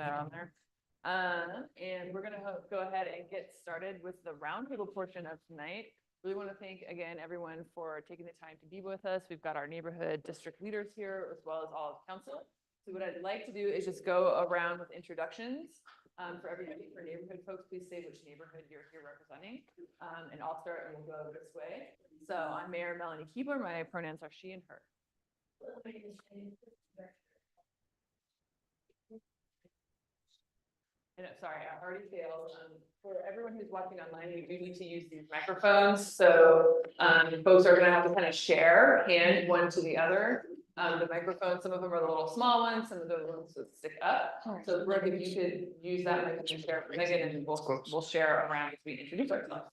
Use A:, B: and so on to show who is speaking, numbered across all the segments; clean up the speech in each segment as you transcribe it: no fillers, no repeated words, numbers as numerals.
A: that on there. And we're gonna go ahead and get started with the roundtable portion of tonight. Really want to thank again everyone for taking the time to be with us. We've got our neighborhood district leaders here as well as all of council. So what I'd like to do is just go around with introductions. For everybody, for neighborhood folks, please say which neighborhood you're here representing. And I'll start and we'll go this way. So I'm Mayor Melanie Keebler. My pronouns are she and her. And sorry, I already failed. For everyone who's watching online, we do need to use these microphones. So folks are gonna have to kind of share hand one to the other. The microphone, some of them are the little small ones, some of the ones that stick up. So Brooke, if you could use that microphone to share for Megan, and we'll share around as we introduce ourselves.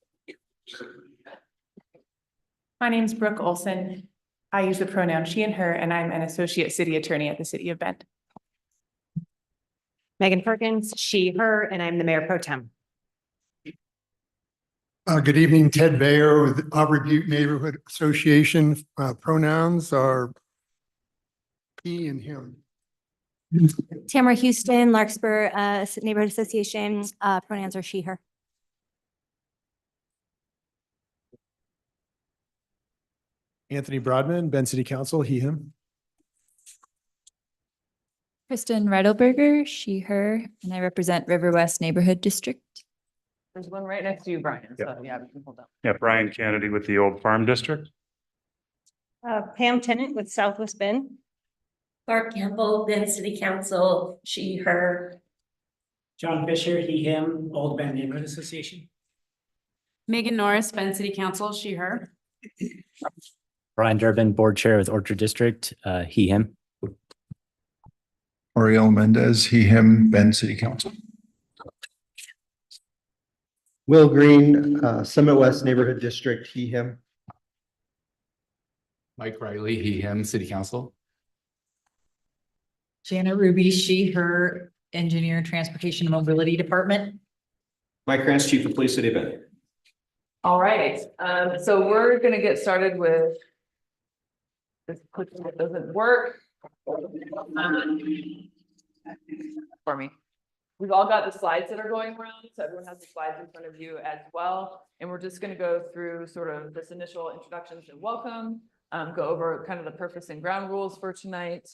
B: My name is Brooke Olson. I use the pronoun she and her, and I'm an associate city attorney at the city of Bend.
C: Megan Perkins, she, her, and I'm the mayor pro tem.
D: Good evening, Ted Bayer with Aubrey Butte Neighborhood Association. Pronouns are he and him.
E: Tamara Houston, Larkspur Neighborhood Association, pronouns are she, her.
F: Anthony Broadman, Bend City Council, he, him.
G: Kristen Reidelberger, she, her, and I represent River West Neighborhood District.
A: There's one right next to you, Brian. So yeah, we can hold up.
H: Yeah, Brian Kennedy with the Old Farm District.
C: Pam Tennant with Southwest Bend.
I: Barb Campbell, Bend City Council, she, her.
J: John Fisher, he, him, Old Bend Neighborhood Association.
K: Megan Norris, Bend City Council, she, her.
L: Brian Durbin, Board Chair with Orchard District, he, him.
M: Oriel Mendez, he, him, Bend City Council.
N: Will Green, Summit West Neighborhood District, he, him.
O: Mike Riley, he, him, City Council.
K: Jana Ruby, she, her, Engineer, Transportation and Mobility Department.
P: Mike Krantz, Chief of Police, City of Bend.
A: All right, so we're gonna get started with this clip that doesn't work. For me. We've all got the slides that are going around, so everyone has the slides in front of you as well. And we're just gonna go through sort of this initial introductions and welcome, go over kind of the purpose and ground rules for tonight.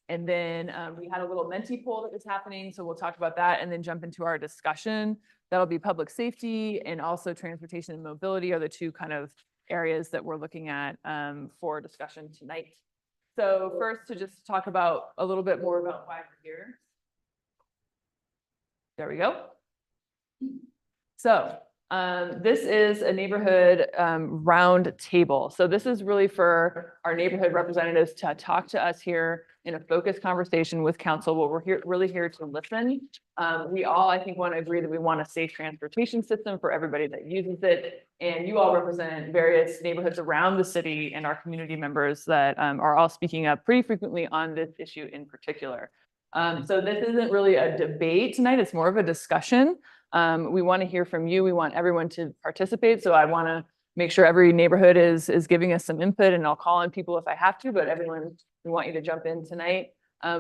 A: And then we had a little Menti poll that was happening, so we'll talk about that and then jump into our discussion. That'll be public safety and also transportation and mobility are the two kind of areas that we're looking at for discussion tonight. So first, to just talk about a little bit more about why we're here. There we go. So this is a neighborhood round table. So this is really for our neighborhood representatives to talk to us here in a focused conversation with council. Well, we're really here to listen. We all, I think, want to agree that we want a safe transportation system for everybody that uses it. And you all represent various neighborhoods around the city and our community members that are all speaking up pretty frequently on this issue in particular. So this isn't really a debate tonight, it's more of a discussion. We want to hear from you. We want everyone to participate. So I want to make sure every neighborhood is giving us some input, and I'll call on people if I have to, but everyone, we want you to jump in tonight.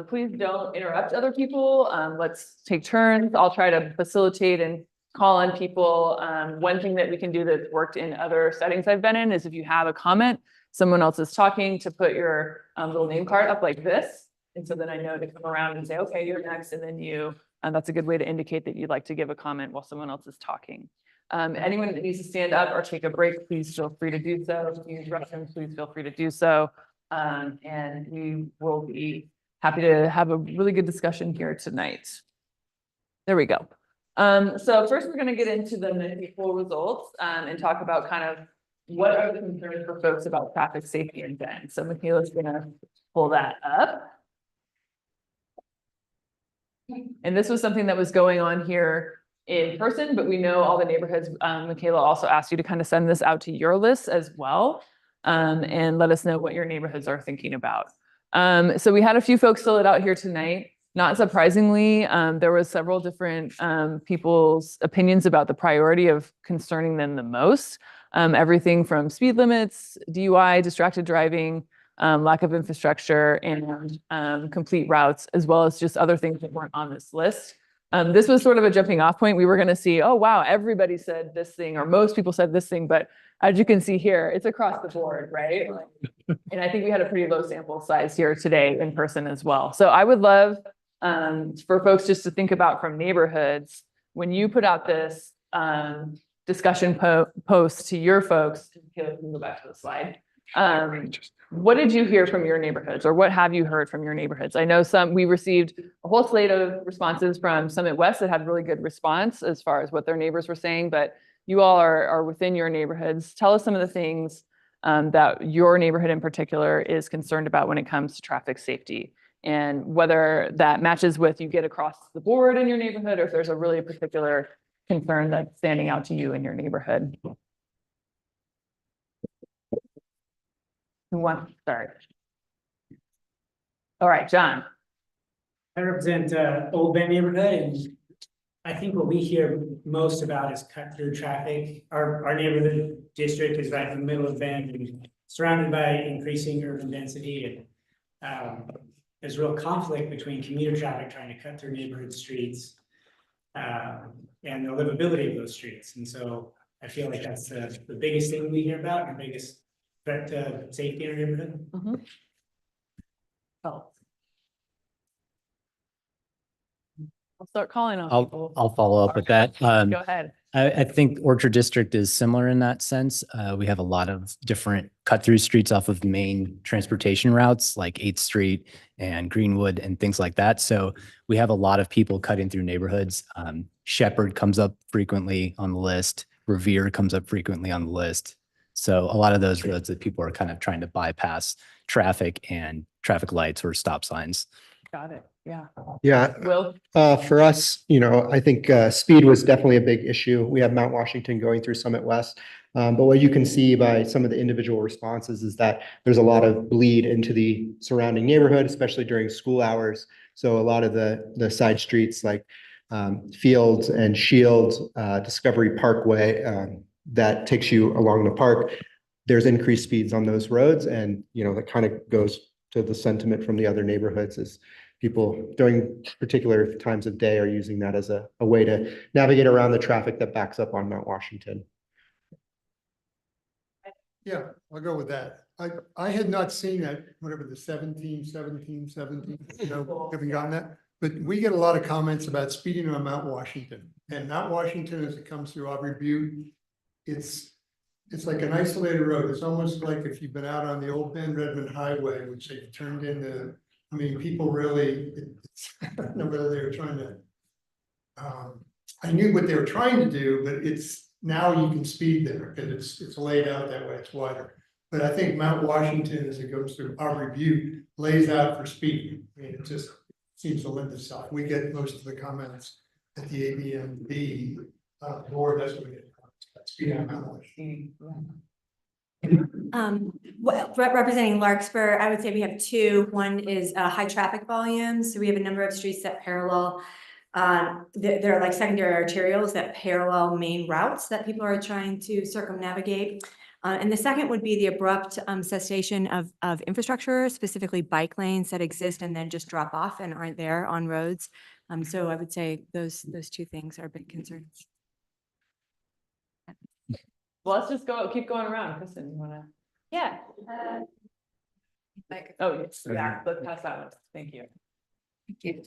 A: Please don't interrupt other people. Let's take turns. I'll try to facilitate and call on people. One thing that we can do that's worked in other settings I've been in is if you have a comment, someone else is talking, to put your little name card up like this. And so then I know to come around and say, okay, you're next. And then you, that's a good way to indicate that you'd like to give a comment while someone else is talking. Anyone that needs to stand up or take a break, please feel free to do so. If you use restrooms, please feel free to do so. And we will be happy to have a really good discussion here tonight. There we go. So first we're going to get into the Menti poll results and talk about kind of what are the concerns for folks about traffic safety in Bend. So Michaela's going to pull that up. And this was something that was going on here in person, but we know all the neighborhoods. Michaela also asked you to kind of send this out to your list as well and let us know what your neighborhoods are thinking about. So we had a few folks fill it out here tonight. Not surprisingly, there was several different people's opinions about the priority of concerning them the most. Everything from speed limits, DUI, distracted driving, lack of infrastructure, and complete routes, as well as just other things that weren't on this list. This was sort of a jumping off point. We were going to see, oh, wow, everybody said this thing, or most people said this thing, but as you can see here, it's across the board, right? And I think we had a pretty low sample size here today in person as well. So I would love for folks just to think about from neighborhoods, when you put out this discussion post to your folks, Caleb, we can go back to the slide. What did you hear from your neighborhoods, or what have you heard from your neighborhoods? I know we received a whole slate of responses from Summit West that had really good response as far as what their neighbors were saying, but you all are within your neighborhoods. Tell us some of the things that your neighborhood in particular is concerned about when it comes to traffic safety, and whether that matches with you get across the board in your neighborhood, or if there's a really particular concern that's standing out to you in your neighborhood. Who wants to start? All right, John.
J: I represent Old Bend neighborhood, and I think what we hear most about is cut through traffic. Our neighborhood district is right in the middle of Bend and surrounded by increasing urban density, and there's real conflict between commuter traffic trying to cut through neighborhood streets and the livability of those streets. And so I feel like that's the biggest thing we hear about, and the biggest threat to safety in our neighborhood.
A: Oh. I'll start calling on people.
L: I'll follow up with that.
A: Go ahead.
L: I think Orchard District is similar in that sense. We have a lot of different cut-through streets off of main transportation routes like 8th Street and Greenwood and things like that. So we have a lot of people cutting through neighborhoods. Shepherd comes up frequently on the list. Revere comes up frequently on the list. So a lot of those roads that people are kind of trying to bypass traffic and traffic lights or stop signs.
A: Got it. Yeah.
N: Yeah.
A: Will?
N: For us, I think speed was definitely a big issue. We have Mount Washington going through Summit West. But what you can see by some of the individual responses is that there's a lot of bleed into the surrounding neighborhood, especially during school hours. So a lot of the side streets like Fields and Shields, Discovery Parkway, that takes you along the park. There's increased speeds on those roads. And, that kind of goes to the sentiment from the other neighborhoods is people during particular times of day are using that as a way to navigate around the traffic that backs up on Mount Washington.
D: Yeah, I'll go with that. I had not seen that, whatever the 17, haven't gotten that. But we get a lot of comments about speeding on Mount Washington. And Mount Washington, as it comes through Aubrey Butte, it's like an isolated road. It's almost like if you've been out on the Old Bend Redmond Highway, which they've turned into, people really, I don't know whether they were trying to, I knew what they were trying to do, but it's, now you can speed there because it's laid out that way, it's wider. But I think Mount Washington, as it goes through Aubrey Butte, lays out for speed. It just seems to lend itself. We get most of the comments at the ABMB board, that's what we get. Speed on Mount Washington.
E: Representing Larkspur, I would say we have two. One is high traffic volumes. So we have a number of streets that parallel. They're like secondary arterials that parallel main routes that people are trying to circumnavigate. And the second would be the abrupt cessation of infrastructure, specifically bike lanes that exist and then just drop off and aren't there on roads. So I would say those two things are big concerns.
A: Well, let's just keep going around. Kristen, you wanna?
G: Yeah.
A: Oh, yes, yeah, let's pass that one. Thank you.
G: Thank you.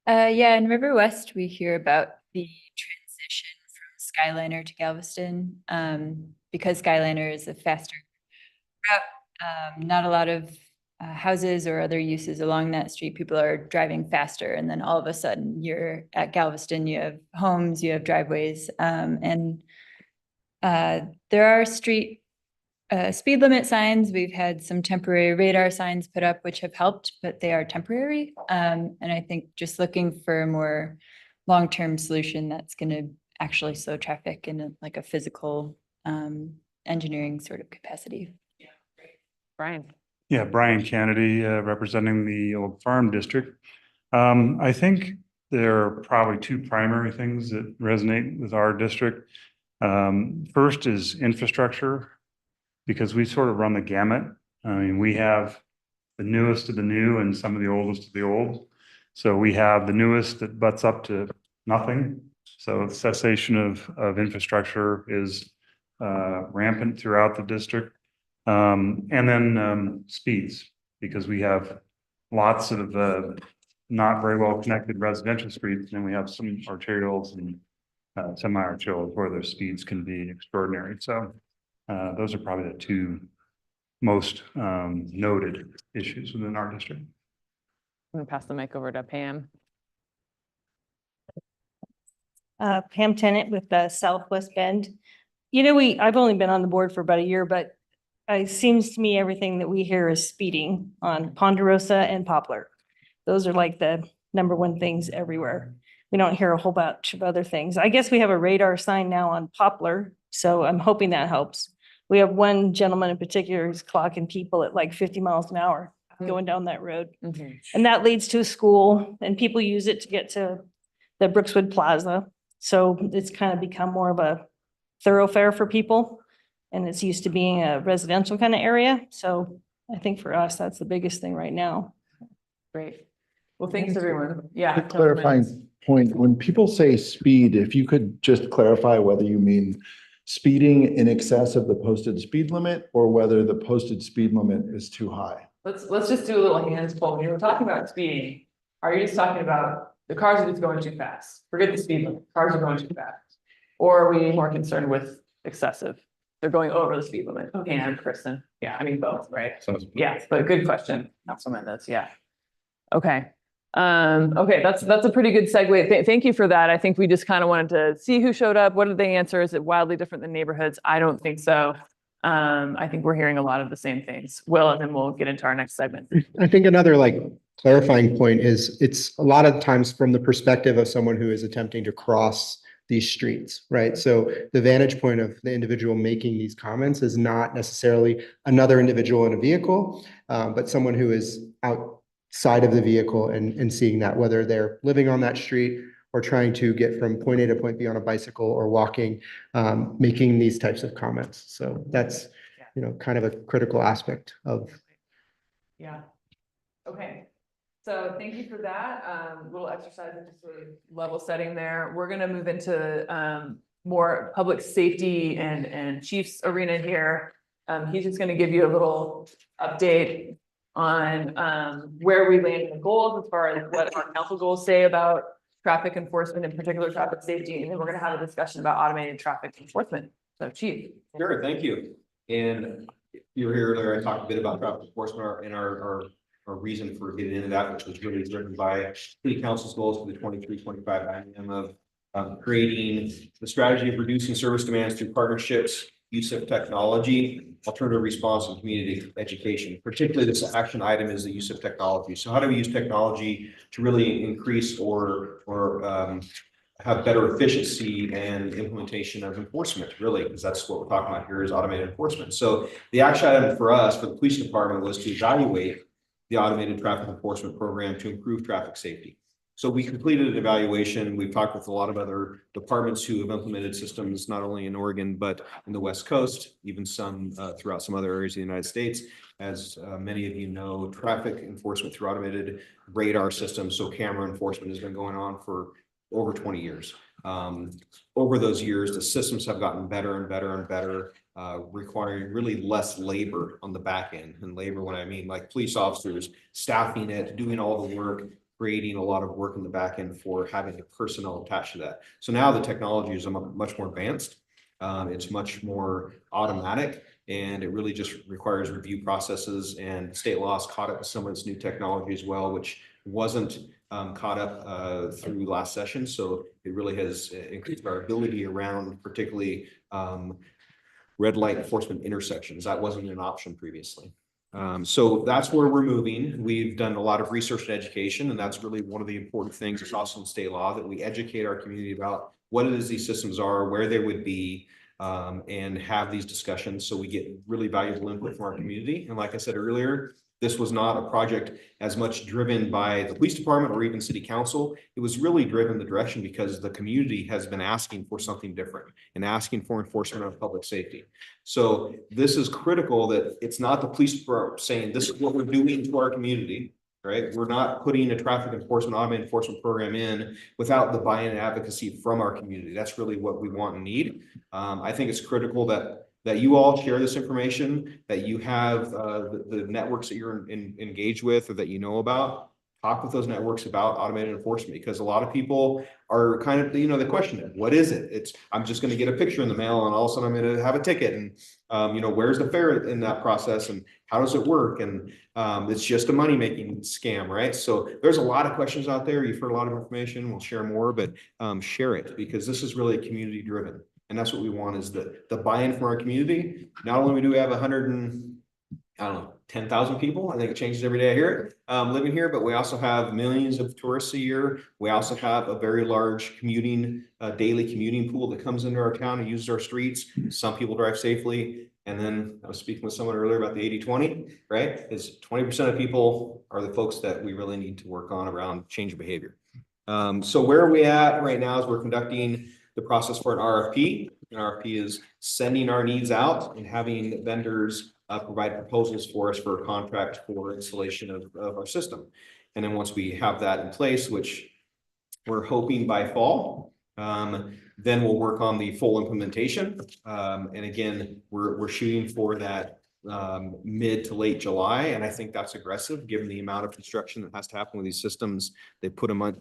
G: Yeah, in River West, we hear about the transition from Skyliner to Galveston because Skyliner is a faster route. Not a lot of houses or other uses along that street. People are driving faster, and then all of a sudden you're at Galveston, you have homes, you have driveways, and there are street speed limit signs. We've had some temporary radar signs put up, which have helped, but they are temporary. And I think just looking for a more long-term solution that's going to actually slow traffic in a physical engineering sort of capacity.
A: Yeah, great. Brian.
H: Yeah, Brian Kennedy, representing the Old Farm District. I think there are probably two primary things that resonate with our district. First is infrastructure, because we sort of run the gamut. We have the newest of the new and some of the oldest of the old. So we have the newest that butts up to nothing. So cessation of infrastructure is rampant throughout the district. And then speeds, because we have lots of not very well connected residential streets, and we have some arterials and semi-arterials where their speeds can be extraordinary. So those are probably the two most noted issues within our district.
A: I'm gonna pass the mic over to Pam.
C: Pam Tennant with the Southwest Bend. You know, I've only been on the board for about a year, but it seems to me everything that we hear is speeding on Ponderosa and Poplar. Those are like the #1 things everywhere. We don't hear a whole bunch of other things. I guess we have a radar sign now on Poplar, so I'm hoping that helps. We have one gentleman in particular who's clocking people at like 50 miles an hour going down that road. And that leads to a school, and people use it to get to the Brookswood Plaza. So it's kind of become more of a thoroughfare for people. And it's used to being a residential kind of area. So I think for us, that's the biggest thing right now.
A: Great. Well, thanks everyone. Yeah.
M: Clarifying point, when people say speed, if you could just clarify whether you mean speeding in excess of the posted speed limit or whether the posted speed limit is too high.
A: Let's just do a little hands pull. When you were talking about speeding, are you just talking about the cars are just going too fast? Forget the speed limit, cars are going too fast. Or are we more concerned with excessive? They're going over the speed limit. And Kristen, yeah, I mean both, right? Yeah, but good question, Councilman, that's, yeah. Okay. Okay, that's a pretty good segue. Thank you for that. I think we just kind of wanted to see who showed up. What did they answer? Is it wildly different than neighborhoods? I don't think so. I think we're hearing a lot of the same things. Will, and then we'll get into our next segment.
N: I think another like clarifying point is it's a lot of times from the perspective of someone who is attempting to cross these streets, right? So the vantage point of the individual making these comments is not necessarily another individual in a vehicle, but someone who is outside of the vehicle and seeing that, whether they're living on that street or trying to get from point A to point B on a bicycle or walking, making these types of comments. So that's, you know, kind of a critical aspect of.
A: Yeah. Okay. So thank you for that little exercise into sort of level setting there. We're going to move into more public safety and Chief's arena here. He's just going to give you a little update on where we land in the goals as far as what our council goals say about traffic enforcement, in particular traffic safety, and then we're going to have a discussion about automated traffic enforcement. So Chief.
P: Sure, thank you. And you were here earlier, I talked a bit about traffic enforcement and our reason for getting into that, which was really driven by city council's goals for the 23-25 IM of creating the strategy of reducing service demands through partnerships, use of technology, alternative response, and community education. Particularly this action item is the use of technology. So how do we use technology to really increase or have better efficiency and implementation of enforcement, really, because that's what we're talking about here is automated enforcement. So the action item for us, for the police department, was to evaluate the automated traffic enforcement program to improve traffic safety. So we completed an evaluation. We've talked with a lot of other departments who have implemented systems, not only in Oregon, but in the West Coast, even some throughout some other areas of the United States. As many of you know, traffic enforcement through automated radar systems, so camera enforcement, has been going on for over 20 years. Over those years, the systems have gotten better and better and better, requiring really less labor on the back end. And labor, when I mean like police officers, staffing it, doing all the work, creating a lot of work in the back end for having the personnel attached to that. So now the technology is much more advanced. It's much more automatic, and it really just requires review processes, and state laws caught up with some of this new technology as well, which wasn't caught up through last session. So it really has increased our ability around particularly red light enforcement intersections. That wasn't an option previously. So that's where we're moving. We've done a lot of research and education, and that's really one of the important things. It's also in state law that we educate our community about what it is these systems are, where they would be, and have these discussions. So we get really valuable input from our community. And like I said earlier, this was not a project as much driven by the police department or even city council. It was really driven the direction because the community has been asking for something different and asking for enforcement of public safety. So this is critical that it's not the police department saying this is what we're doing to our community. right? We're not putting a traffic enforcement, automated enforcement program in without the buy-in and advocacy from our community. That's really what we want and need. I think it's critical that you all share this information, that you have the networks that you're engaged with or that you know about. Talk with those networks about automated enforcement, because a lot of people are kind of, they question it. What is it? I'm just going to get a picture in the mail and all of a sudden I'm going to have a ticket. And, where's the fare in that process and how does it work? And it's just a money-making scam, right? So there's a lot of questions out there. You've heard a lot of information. We'll share more, but share it, because this is really community driven. And that's what we want, is the buy-in from our community. Not only do we have 10,000 people. I think it changes every day I hear it, living here, but we also have millions of tourists a year. We also have a very large daily commuting pool that comes into our town and uses our streets. Some people drive safely. And then I was speaking with someone earlier about the 80-20, right? Is 20% of people are the folks that we really need to work on around change of behavior. So where are we at right now is we're conducting the process for an RFP. An RFP is sending our needs out and having vendors provide proposals for us for a contract for installation of our system. And then once we have that in place, which we're hoping by fall, then we'll work on the full implementation. And again, we're shooting for that mid to late July. And I think that's aggressive given the amount of construction that has to happen with these systems. They put them on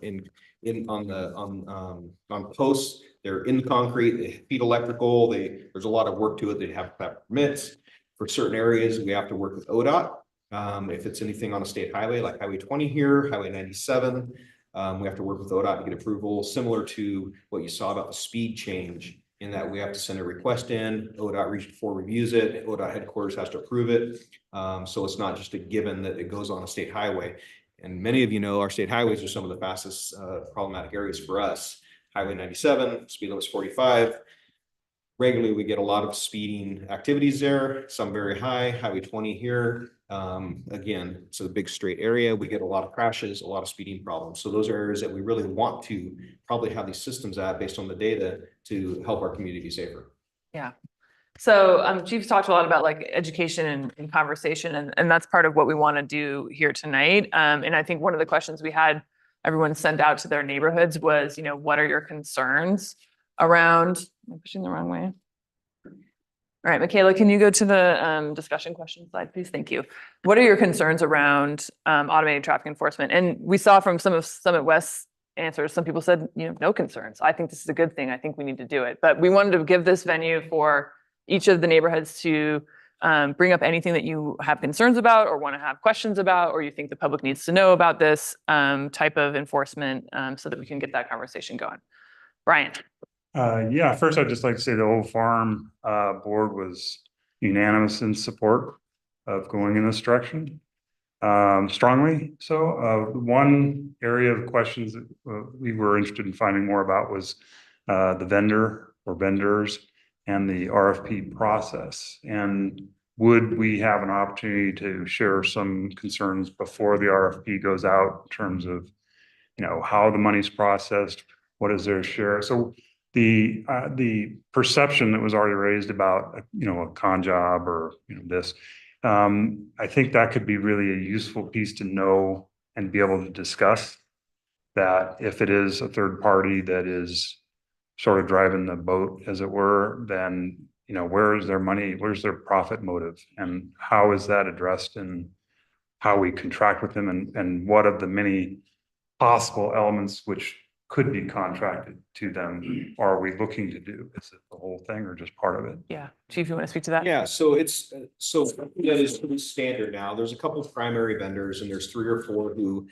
P: posts. They're in concrete, they feed electrical, there's a lot of work to it. They have permits. For certain areas, we have to work with ODOT. If it's anything on a state highway, like Highway 20 here, Highway 97, we have to work with ODOT to get approval, similar to what you saw about the speed change, in that we have to send a request in, ODOT Region 4 reviews it, ODOT headquarters has to approve it. So it's not just a given that it goes on a state highway. And many of you know our state highways are some of the fastest problematic areas for us. Highway 97, speed limit is 45. Regularly, we get a lot of speeding activities there, some very high. Highway 20 here, again, it's a big straight area. We get a lot of crashes, a lot of speeding problems. So those are areas that we really want to probably have these systems at, based on the data, to help our community be safer.
A: Yeah. So Chief's talked a lot about like education and conversation, and that's part of what we want to do here tonight. And I think one of the questions we had everyone send out to their neighborhoods was, what are your concerns around, I'm pushing the wrong way. All right, Michaela, can you go to the discussion question slide, please? Thank you. What are your concerns around automated traffic enforcement? And we saw from some of Summit West's answers, some people said, no concerns. I think this is a good thing. I think we need to do it. But we wanted to give this venue for each of the neighborhoods to bring up anything that you have concerns about or want to have questions about, or you think the public needs to know about this type of enforcement, so that we can get that conversation going. Brian.
H: Yeah, first I'd just like to say the Old Farm board was unanimous in support of going in this direction, strongly. So one area of questions that we were interested in finding more about was the vendor or vendors and the RFP process. And would we have an opportunity to share some concerns before the RFP goes out in terms of, how the money's processed, what is their share? So the perception that was already raised about, a con job or, this, I think that could be really a useful piece to know and be able to discuss, that if it is a third party that is sort of driving the boat, as it were, then, where is their money? Where's their profit motive? And how is that addressed in how we contract with them, and what of the many possible elements which could be contracted to them are we looking to do? Is it the whole thing or just part of it?
A: Yeah, Chief, you want to speak to that?
P: Yeah, so it's that is pretty standard now. There's a couple of primary vendors, and there's 3 or 4 who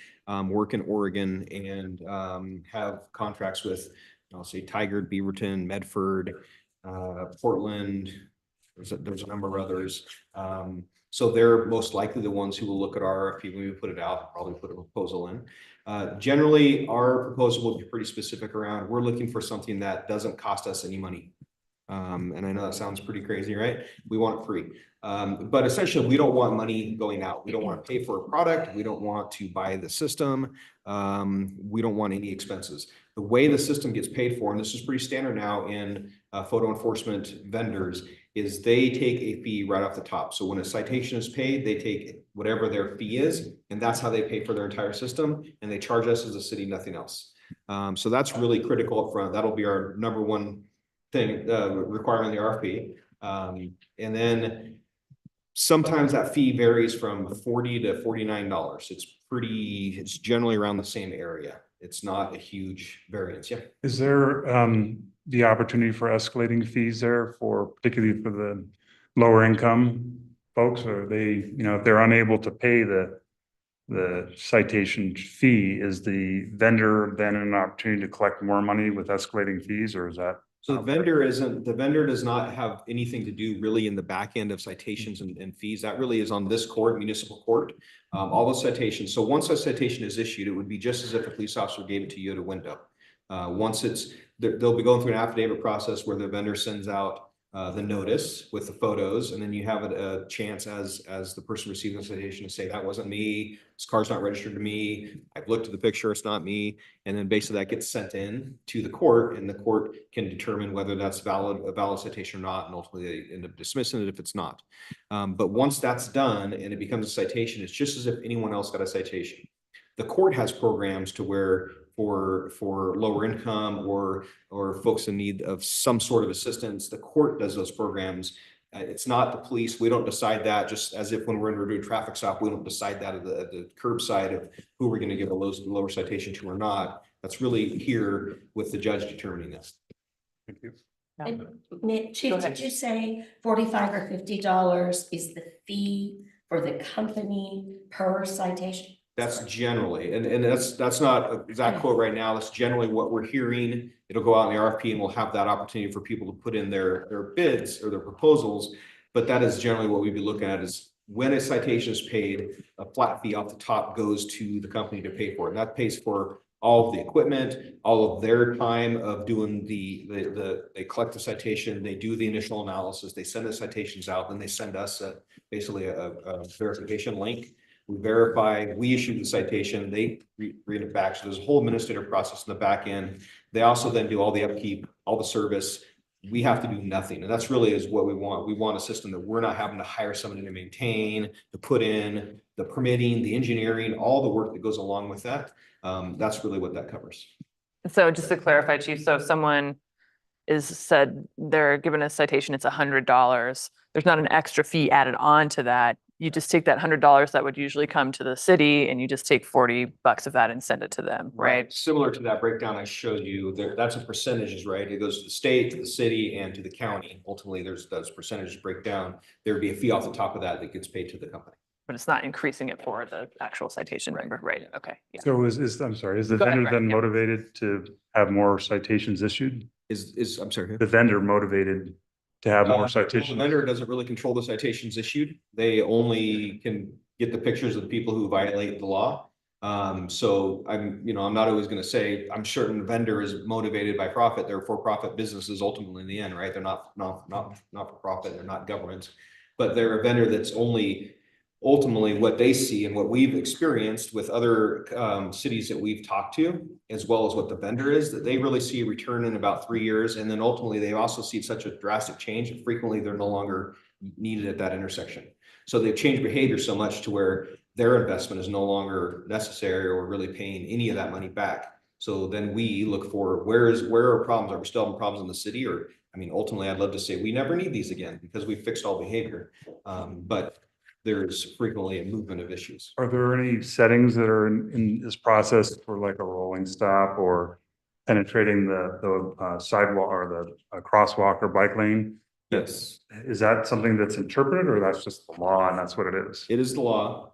P: work in Oregon and have contracts with, I'll say, Tigard, Beaverton, Medford, Portland. There's a number of others. So they're most likely the ones who will look at our RFP when we put it out, probably put a proposal in. Generally, our proposal will be pretty specific around, we're looking for something that doesn't cost us any money. And I know that sounds pretty crazy, right? We want it free. But essentially, we don't want money going out. We don't want to pay for a product. We don't want to buy the system. We don't want any expenses. The way the system gets paid for, and this is pretty standard now in photo enforcement vendors, is they take a fee right off the top. So when a citation is paid, they take whatever their fee is, and that's how they pay for their entire system, and they charge us as a city, nothing else. So that's really critical up front. That'll be our number one thing, requirement in the RFP. And then sometimes that fee varies from $40 to $49. It's generally around the same area. It's not a huge variance. Yeah.
H: Is there the opportunity for escalating fees there for, particularly for the lower income folks? Or they, if they're unable to pay the citation fee, is the vendor then an opportunity to collect more money with escalating fees, or is that?
P: So the vendor does not have anything to do really in the back end of citations and fees. That really is on this court, municipal court, all those citations. So once a citation is issued, it would be just as if a police officer gave it to you at a window. Once they'll be going through an affidavit process where the vendor sends out the notice with the photos, and then you have a chance as the person receiving the citation to say, that wasn't me, this car's not registered to me, I've looked at the picture, it's not me. And then basically that gets sent in to the court, and the court can determine whether that's a valid citation or not, and ultimately they end up dismissing it if it's not. But once that's done and it becomes a citation, it's just as if anyone else got a citation. The court has programs to where for lower income or folks in need of some sort of assistance, the court does those programs. It's not the police. We don't decide that, just as if when we're doing a traffic stop, we don't decide that at the curbside of who we're going to give a lower citation to or not. That's really here with the judge determining this.
H: Thank you.
I: And Chief, did you say $45 or $50 is the fee for the company per citation?
P: That's generally, and that's not an exact quote right now. That's generally what we're hearing. It'll go out in the RFP, and we'll have that opportunity for people to put in their bids or their proposals. But that is generally what we'd be looking at, is when a citation is paid, a flat fee off the top goes to the company to pay for it. And that pays for all of the equipment, all of their time of doing they collect the citation, they do the initial analysis, they send the citations out, then they send us basically a verification link. We verify, we issue the citation, they read it back. So there's a whole administrative process in the back end. They also then do all the upkeep, all the service. We have to do nothing. And that's really is what we want. We want a system that we're not having to hire somebody to maintain, to put in the permitting, the engineering, all the work that goes along with that. That's really what that covers.
A: So just to clarify, Chief, so if someone said they're given a citation, it's $100. There's not an extra fee added on to that. You just take that $100 that would usually come to the city, and you just take $40 of that and send it to them, right?
P: Similar to that breakdown I showed you, that's a percentages, right? It goes to the state, to the city, and to the county. Ultimately, there's those percentages break down. There would be a fee off the top of that gets paid to the company.
A: But it's not increasing it for the actual citation number, right? Okay. Yeah.
H: So I'm sorry, is the
A: Go ahead,
H: vendor then
A: Brian, yeah.
H: motivated to have more citations issued?
P: I'm sorry.
H: The vendor motivated to have more
P: The
H: citations?
P: vendor doesn't really control the citations issued. They only can get the pictures of the people who violate the law. So I'm not always going to say I'm certain the vendor is motivated by profit. They're for-profit businesses ultimately in the end, right? They're not for profit. They're not government, but they're a vendor that's only ultimately what they see and what we've experienced with other cities that we've talked to, as well as what the vendor is, that they really see a return in about 3 years. And then ultimately they also see such a drastic change that frequently they're no longer needed at that intersection. So they've changed behavior so much to where their investment is no longer necessary or really paying any of that money back. So then we look for where are problems? Are we still having problems in the city? Or, I mean, ultimately I'd love to say we never need these again because we fixed all behavior. But there's frequently a movement of issues.
H: Are there any settings that are in this process for like a rolling stop or penetrating the sidewalk or the crosswalk or bike lane?
P: Yes.
H: Is that something that's interpreted, or that's just the law and that's what it is?
P: It is the law.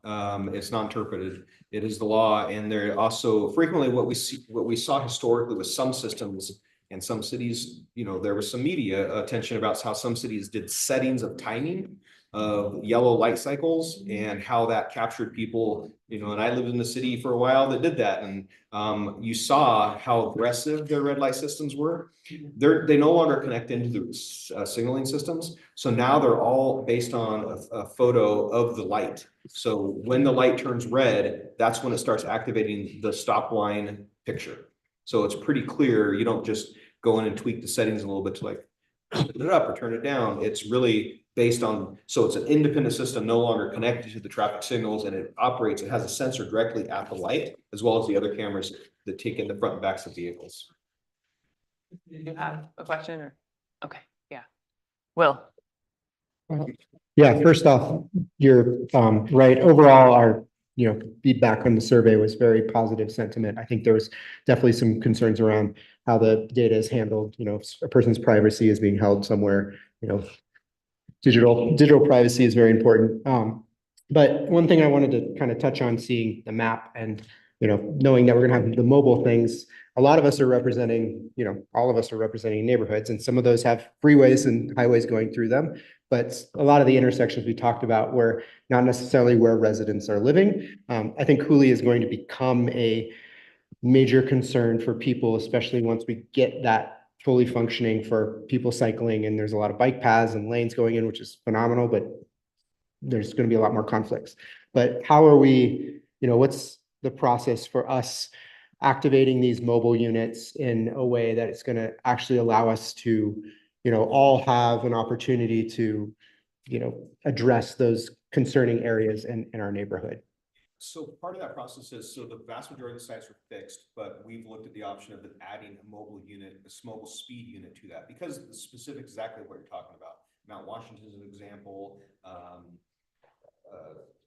P: It's not interpreted. It is the law. And there also frequently what we saw historically with some systems and some cities, there was some media attention about how some cities did settings of timing of yellow light cycles and how that captured people, and I lived in the city for a while that did that. And you saw how aggressive their red light systems were. They no longer connect into the signaling systems. So now they're all based on a photo of the light. So when the light turns red, that's when it starts activating the stop line picture. So it's pretty clear. You don't just go in and tweak the settings a little bit to like turn it up or turn it down. It's really based on, so it's an independent system, no longer connected to the traffic signals, and it operates, it has a sensor directly at the light, as well as the other cameras that take in the front and backs of vehicles.
A: Do you have a question or? Okay, yeah. Will.
N: Yeah, first off, you're right. Overall, our feedback on the survey was very positive sentiment. I think there was definitely some concerns around how the data is handled. If a person's privacy is being held somewhere, digital privacy is very important. But one thing I wanted to kind of touch on, seeing the map and knowing that we're going to have the mobile things, a lot of us are representing, all of us are representing neighborhoods, and some of those have freeways and highways going through them. But a lot of the intersections we talked about were not necessarily where residents are living. I think Cooley is going to become a major concern for people, especially once we get that fully functioning for people cycling. And there's a lot of bike paths and lanes going in, which is phenomenal, but there's going to be a lot more conflicts. But how are we, what's the process for us activating these mobile units in a way that it's going to actually allow us to, all have an opportunity to, address those concerning areas in our neighborhood?
P: So part of that process is, so the vast majority of the sites are fixed, but we've looked at the option of adding a mobile unit, a mobile speed unit to that, because the specific exactly what you're talking about. Mount Washington is an example.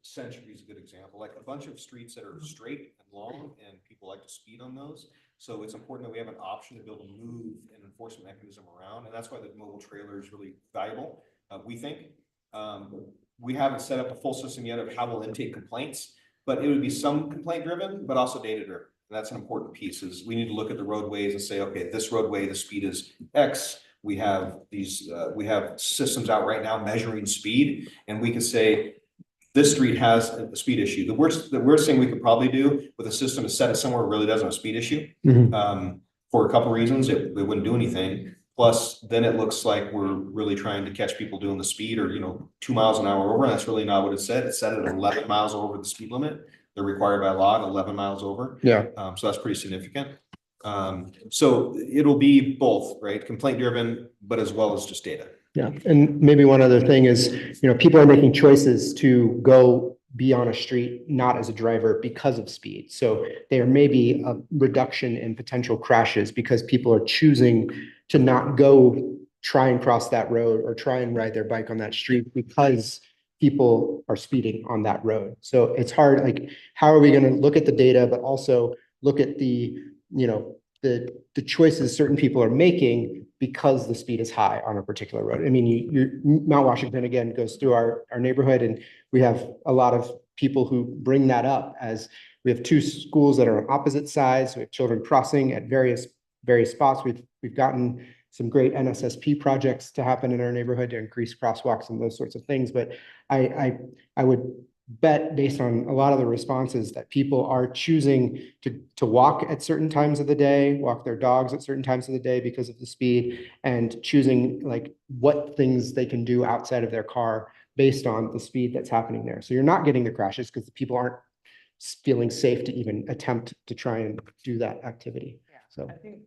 P: Century is a good example, like a bunch of streets that are straight and long, and people like to speed on those. So it's important that we have an option to be able to move an enforcement mechanism around, and that's why the mobile trailer is really valuable. We think we haven't set up a full system yet of how we'll intake complaints, but it would be some complaint driven, but also data driven. And that's an important piece. Is we need to look at the roadways and say, okay, this roadway, the speed is X. We have these, we have systems out right now measuring speed, and we can say, this street has a speed issue. The worst thing we could probably do with a system is set it somewhere it really doesn't have a speed issue. For a couple of reasons, it wouldn't do anything. Plus, then it looks like we're really trying to catch people doing the speed or 2 miles an hour over. And that's really not what it said. It said it 11 miles over the speed limit. They're required by law at 11 miles over.
N: Yeah.
P: So that's pretty significant. So it'll be both, right? Complaint driven, but as well as just data.
N: Yeah, and maybe one other thing is, people are making choices to go be on a street, not as a driver because of speed. So there may be a reduction in potential crashes because people are choosing to not go try and cross that road or try and ride their bike on that street because people are speeding on that road. So it's hard, like, how are we going to look at the data, but also look at the, the choices certain people are making because the speed is high on a particular road. I mean, Mount Washington, again, goes through our neighborhood, and we have a lot of people who bring that up as we have 2 schools that are on opposite sides. We have children crossing at various spots. We've gotten some great NSSP projects to happen in our neighborhood to increase crosswalks and those sorts of things. But I would bet, based on a lot of the responses, that people are choosing to walk at certain times of the day, walk their dogs at certain times of the day because of the speed, and choosing like what things they can do outside of their car based on the speed that's happening there. So you're not getting the crashes because the people aren't feeling safe to even attempt to try and do that activity.
A: Yeah.
N: So
A: I think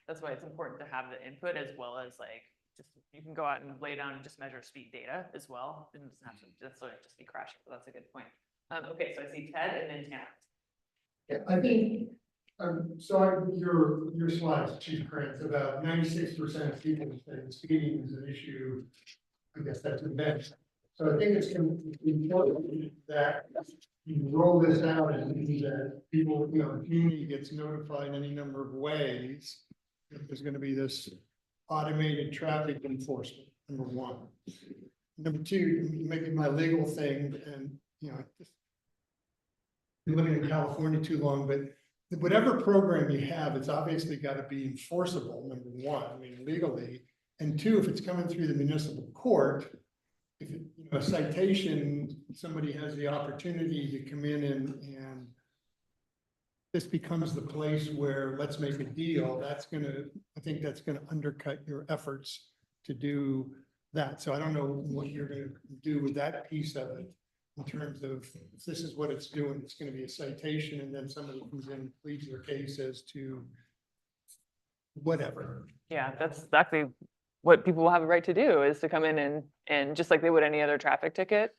A: that's why it's important to have the input, as well as like, just you can go out and lay down and just measure speed data as well. It doesn't have to necessarily just be crashing, but that's a good point. Okay, so I see Ted and then Tana.
D: Yeah, I think, your slides, Chief Krantz, about 96% of people say speeding is an issue. I guess that's the best. So I think it's important that you roll this out and that people, the community gets notified any number of ways. If there's going to be this automated traffic enforcement, number 1. Number 2, maybe my legal thing, and just been living in California too long, but whatever program you have, it's obviously got to be enforceable, number 1, I mean, legally. And 2, if it's coming through the municipal court, if a citation, somebody has the opportunity to come in and this becomes the place where let's make a deal, I think that's gonna undercut your efforts to do that. So I don't know what you're gonna do with that piece of it in terms of, if this is what it's doing, it's gonna be a citation, and then somebody comes in and pleads their case as to whatever.
A: Yeah, that's exactly what people will have a right to do is to come in and just like they would any other traffic ticket.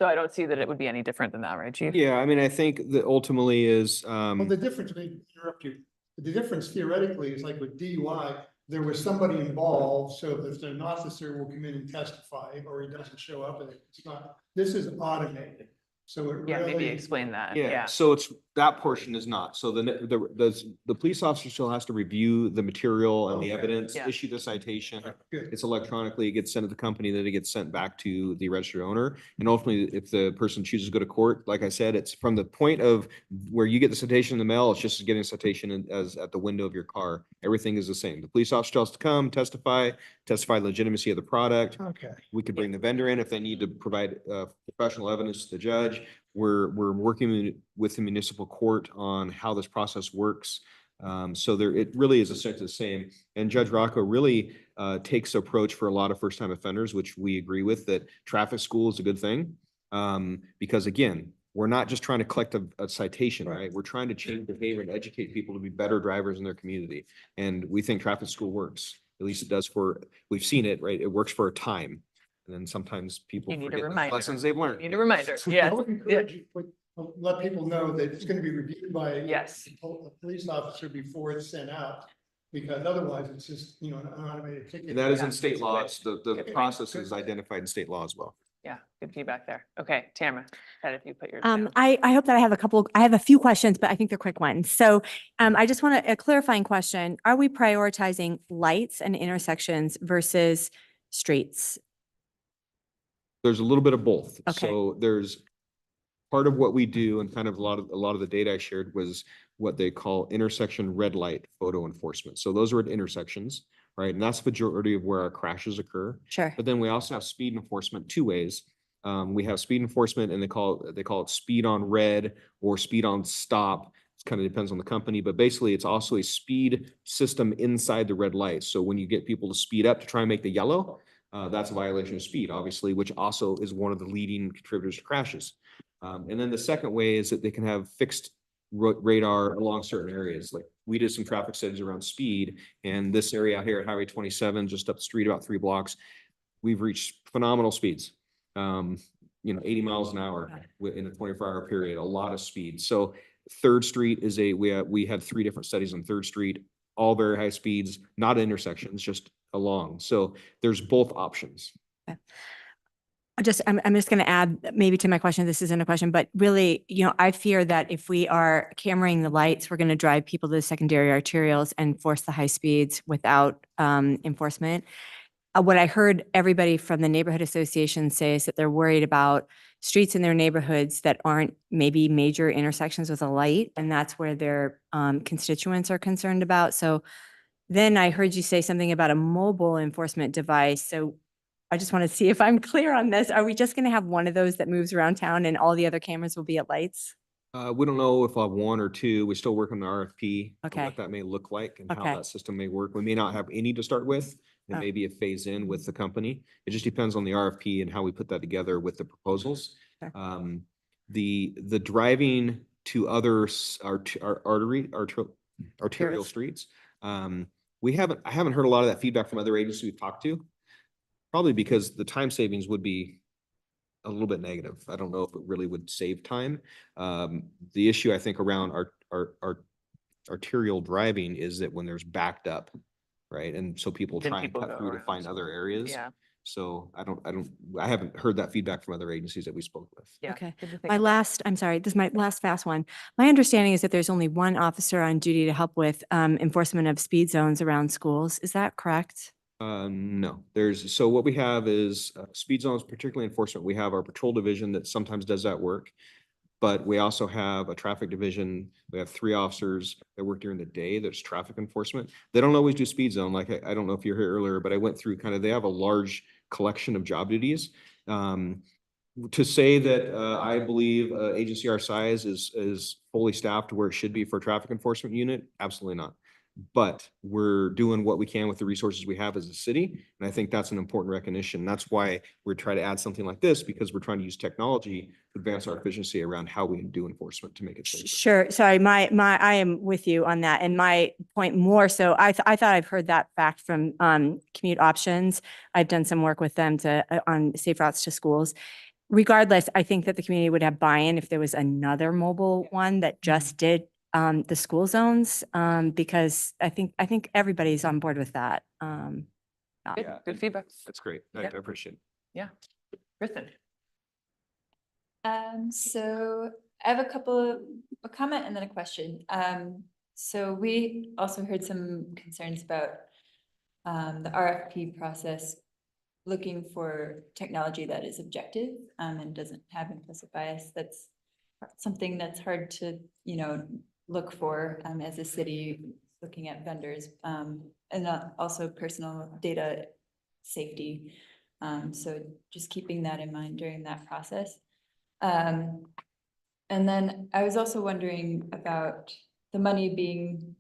A: So I don't see that it would be any different than that, right, Chief?
P: Yeah, I mean, I think that ultimately is,
D: Well, the difference, let me interrupt you. The difference theoretically is like with DUI, there was somebody involved, so that an officer will come in and testify, or he doesn't show up, and it's not, this is automated. So it
A: Yeah, maybe
D: really,
A: explain that.
P: yeah,
A: Yeah.
P: so it's, that portion is not. So the police officer still has to review the material and the
D: Okay.
P: evidence,
A: Yeah.
P: issue the citation.
D: good.
P: It's electronically, it gets sent to the company, then it gets sent back to the registered owner. And ultimately, if the person chooses to go to court, like I said, it's from the point of where you get the citation in the mail, it's just getting a citation as at the window of your car. Everything is the same. The police officer has to come, testify legitimacy of the product.
D: Okay.
P: We could bring the vendor in if they need to provide professional evidence to the judge. We're working with the municipal court on how this process works. So there, it really is essentially the same. And Judge Rocco really takes the approach for a lot of first-time offenders, which we agree with, that traffic school is a good thing. Because again, we're not just trying to collect a citation, right? We're trying to change behavior and educate people to be better drivers in their community. And we think traffic school works. At least it does for, we've seen it, right? It works for a time. And then sometimes people
A: You need a
P: forget the
A: reminder.
P: lessons they've learned.
A: Need a reminder.
D: I
A: Yes.
D: would encourage you, let people know that it's gonna be reviewed by
A: Yes.
D: a police officer before it's sent out. Because otherwise it's just, you know, an automated ticket.
P: And that is in state laws. The
A: Good.
P: process is identified in state law as well.
A: Yeah, good feedback there. Okay, Tamara, Ted, if you put yours down.
E: I hope that I have a few questions, but I think they're quick ones. So I just want a clarifying question. Are we prioritizing lights and intersections versus streets?
P: There's a little bit of both.
E: Okay.
P: So there's part of what we do, and kind of a lot of the data I shared was what they call intersection red light photo enforcement. So those are at intersections, right? And that's the majority of where our crashes occur.
E: Sure.
P: But then we also have speed enforcement two ways. We have speed enforcement, and they call it speed on red or speed on stop. It kind of depends on the company, but basically it's also a speed system inside the red light. So when you get people to speed up to try and make the yellow, that's a violation of speed, obviously, which also is one of the leading contributors to crashes. And then the second way is that they can have fixed radar along certain areas. Like we did some traffic studies around speed, and this area out here at Highway 27, just up the street about 3 blocks, we've reached phenomenal speeds. 80 miles an hour in a 24-hour period, a lot of speed. So 3rd Street is we had 3 different studies on 3rd Street, all very high speeds, not intersections, just along. So there's both options.
E: Okay. I'm just going to add maybe to my question. This isn't a question, but really, I fear that if we are cameraing the lights, we're going to drive people to the secondary arterials and force the high speeds without enforcement. What I heard everybody from the neighborhood association say is that they're worried about streets in their neighborhoods that aren't maybe major intersections with a light, and that's where their constituents are concerned about. So then I heard you say something about a mobile enforcement device. So I just want to see if I'm clear on this. Are we just going to have one of those that moves around town and all the other cameras will be at lights?
P: We don't know if I'll have 1 or 2. We're still working on the RFP. on
E: Okay.
P: What that may look like and how
E: Okay.
P: that system may work. We may not have any to start with. It
E: Oh.
P: may be a phase in with the company. It just depends on the RFP and how we put that together with the proposals.
E: Okay.
P: The driving to others, arterial streets. I haven't heard a lot of that feedback from other agencies we've talked to. Probably because the time savings would be a little bit negative. I don't know if it really would save time. The issue I think around our arterial driving is that when there's backed up, right? And so people
A: Then
P: try and
A: people
P: cut
A: go
P: through to
A: around.
P: find other areas.
A: Yeah,
P: So I haven't heard that feedback from other agencies that we spoke with.
A: yeah.
E: Okay.
A: Good to think about.
E: I'm sorry, this is my last fast one. My understanding is that there's only one officer on duty to help with enforcement of speed zones around schools. Is that correct?
P: No, so what we have is speed zones, particularly enforcement. We have our patrol division that sometimes does that work. But we also have a traffic division. We have 3 officers that work during the day. There's traffic enforcement. They don't always do speed zone. Like, I don't know if you're here earlier, but I went through they have a large collection of job duties. To say that I believe agency our size is fully staffed where it should be for a traffic enforcement unit, absolutely not. but we're doing what we can with the resources we have as a city. And I think that's an important recognition. That's why we're trying to add something like this, because we're trying to use technology to advance our efficiency around how we do enforcement to make it safer.
E: Sure. Sorry, I am with you on that. And my point more so, I thought I've heard that fact from Commute Options. I've done some work with them on safe routes to schools. Regardless, I think that the community would have buy-in if there was another mobile one that just did the school zones, because I think everybody's on board with that.
A: Good feedback.
P: That's great. I
A: Yep.
P: appreciate it.
A: Yeah. Kristen.
G: So I have a comment and then a question. So we also heard some concerns about the RFP process looking for technology that is objective and doesn't have implicit bias. That's something that's hard to, look for as a city looking at vendors, and also personal data safety. So just keeping that in mind during that process. And then I was also wondering about the money being,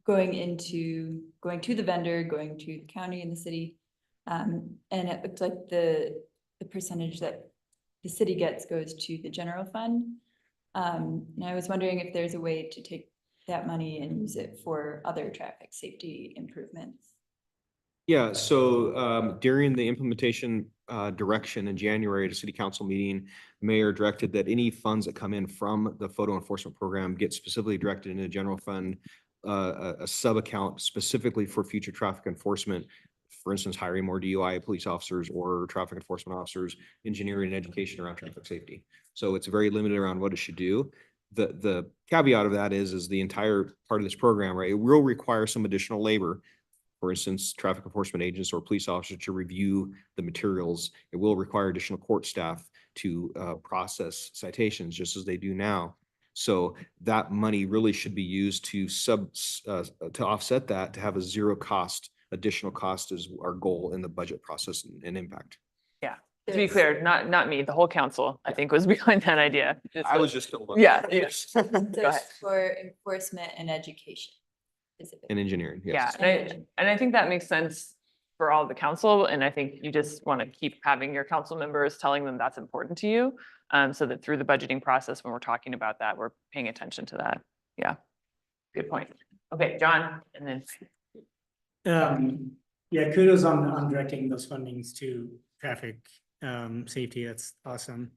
G: going to the vendor, going to the county and the city. And it looked like the percentage that the city gets goes to the general fund. And I was wondering if there's a way to take that money and use it for other traffic safety improvements.
P: Yeah, so during the implementation direction in January at a city council meeting, mayor directed that any funds that come in from the photo enforcement program get specifically directed into the general fund, a sub account specifically for future traffic enforcement. For instance, hiring more DUI police officers or traffic enforcement officers, engineering and education around traffic safety. So it's very limited around what it should do. The caveat of that is the entire part of this program, right? It will require some additional labor. For instance, traffic enforcement agents or police officers to review the materials. It will require additional court staff to process citations just as they do now. So that money really should be used to offset that, to have a zero cost. Additional cost is our goal in the budget process and impact.
A: Yeah. To be clear, not me, the whole council, I think, was behind that idea.
P: I was just.
A: Yeah. Yes. Go ahead.
G: For enforcement and education.
P: And engineering,
A: Yeah,
P: yes.
A: and I think that makes sense for all the council. And I think you just want to keep having your council members telling them that's important to you. So that through the budgeting process, when we're talking about that, we're paying attention to that. Yeah. Good point. Okay, John, and then.
J: Yeah, kudos on directing those fundings to traffic safety. That's awesome.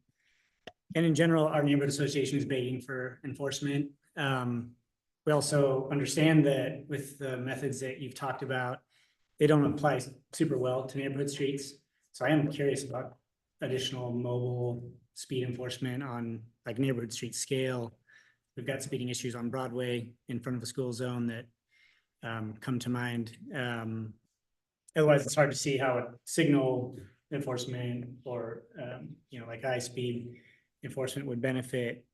J: And in general, our neighborhood association is begging for enforcement. We also understand that with the methods that you've talked about, they don't apply super well to neighborhood streets. So I am curious about additional mobile speed enforcement on like neighborhood street scale. We've got speeding issues on Broadway in front of a school zone that come to mind. Otherwise, it's hard to see how a signal enforcement or like high speed enforcement would benefit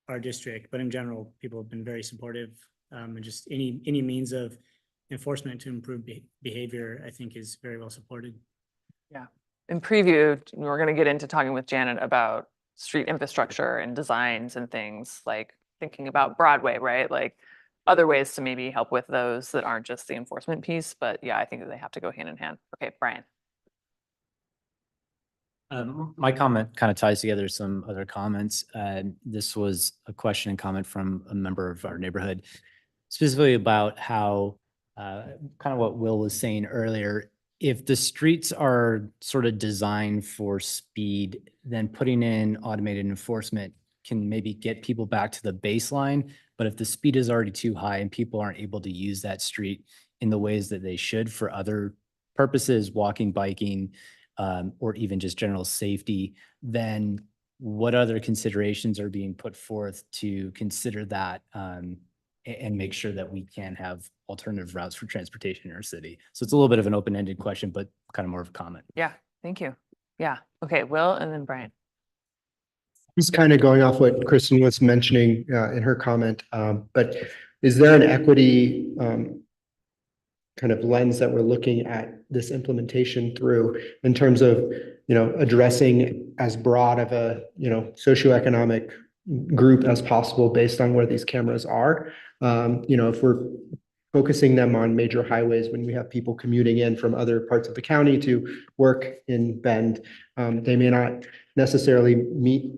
J: our district. But in general, people have been very supportive, and just any means of enforcement to improve behavior, I think, is very well supported.
A: Yeah. In preview, we're going to get into talking with Janet about street infrastructure and designs and things, like thinking about Broadway, right? Like other ways to maybe help with those that aren't just the enforcement piece. But yeah, I think that they have to go hand in hand. Okay, Brian.
L: My comment kind of ties together some other comments. This was a question and comment from a member of our neighborhood, specifically about how, kind of what Will was saying earlier, if the streets are sort of designed for speed, then putting in automated enforcement can maybe get people back to the baseline. But if the speed is already too high and people aren't able to use that street in the ways that they should for other purposes, walking, biking, or even just general safety, then what other considerations are being put forth to consider that and make sure that we can have alternative routes for transportation in our city? So it's a little bit of an open-ended question, but kind of more of a comment.
A: Yeah, thank you. Yeah. Okay, Will and then Brian.
N: Just kind of going off what Kristen was mentioning in her comment, but is there an equity kind of lens that we're looking at this implementation through in terms of, addressing as broad of a, socioeconomic group as possible based on where these cameras are. If we're focusing them on major highways, when we have people commuting in from other parts of the county to work in Bend, they may not necessarily meet,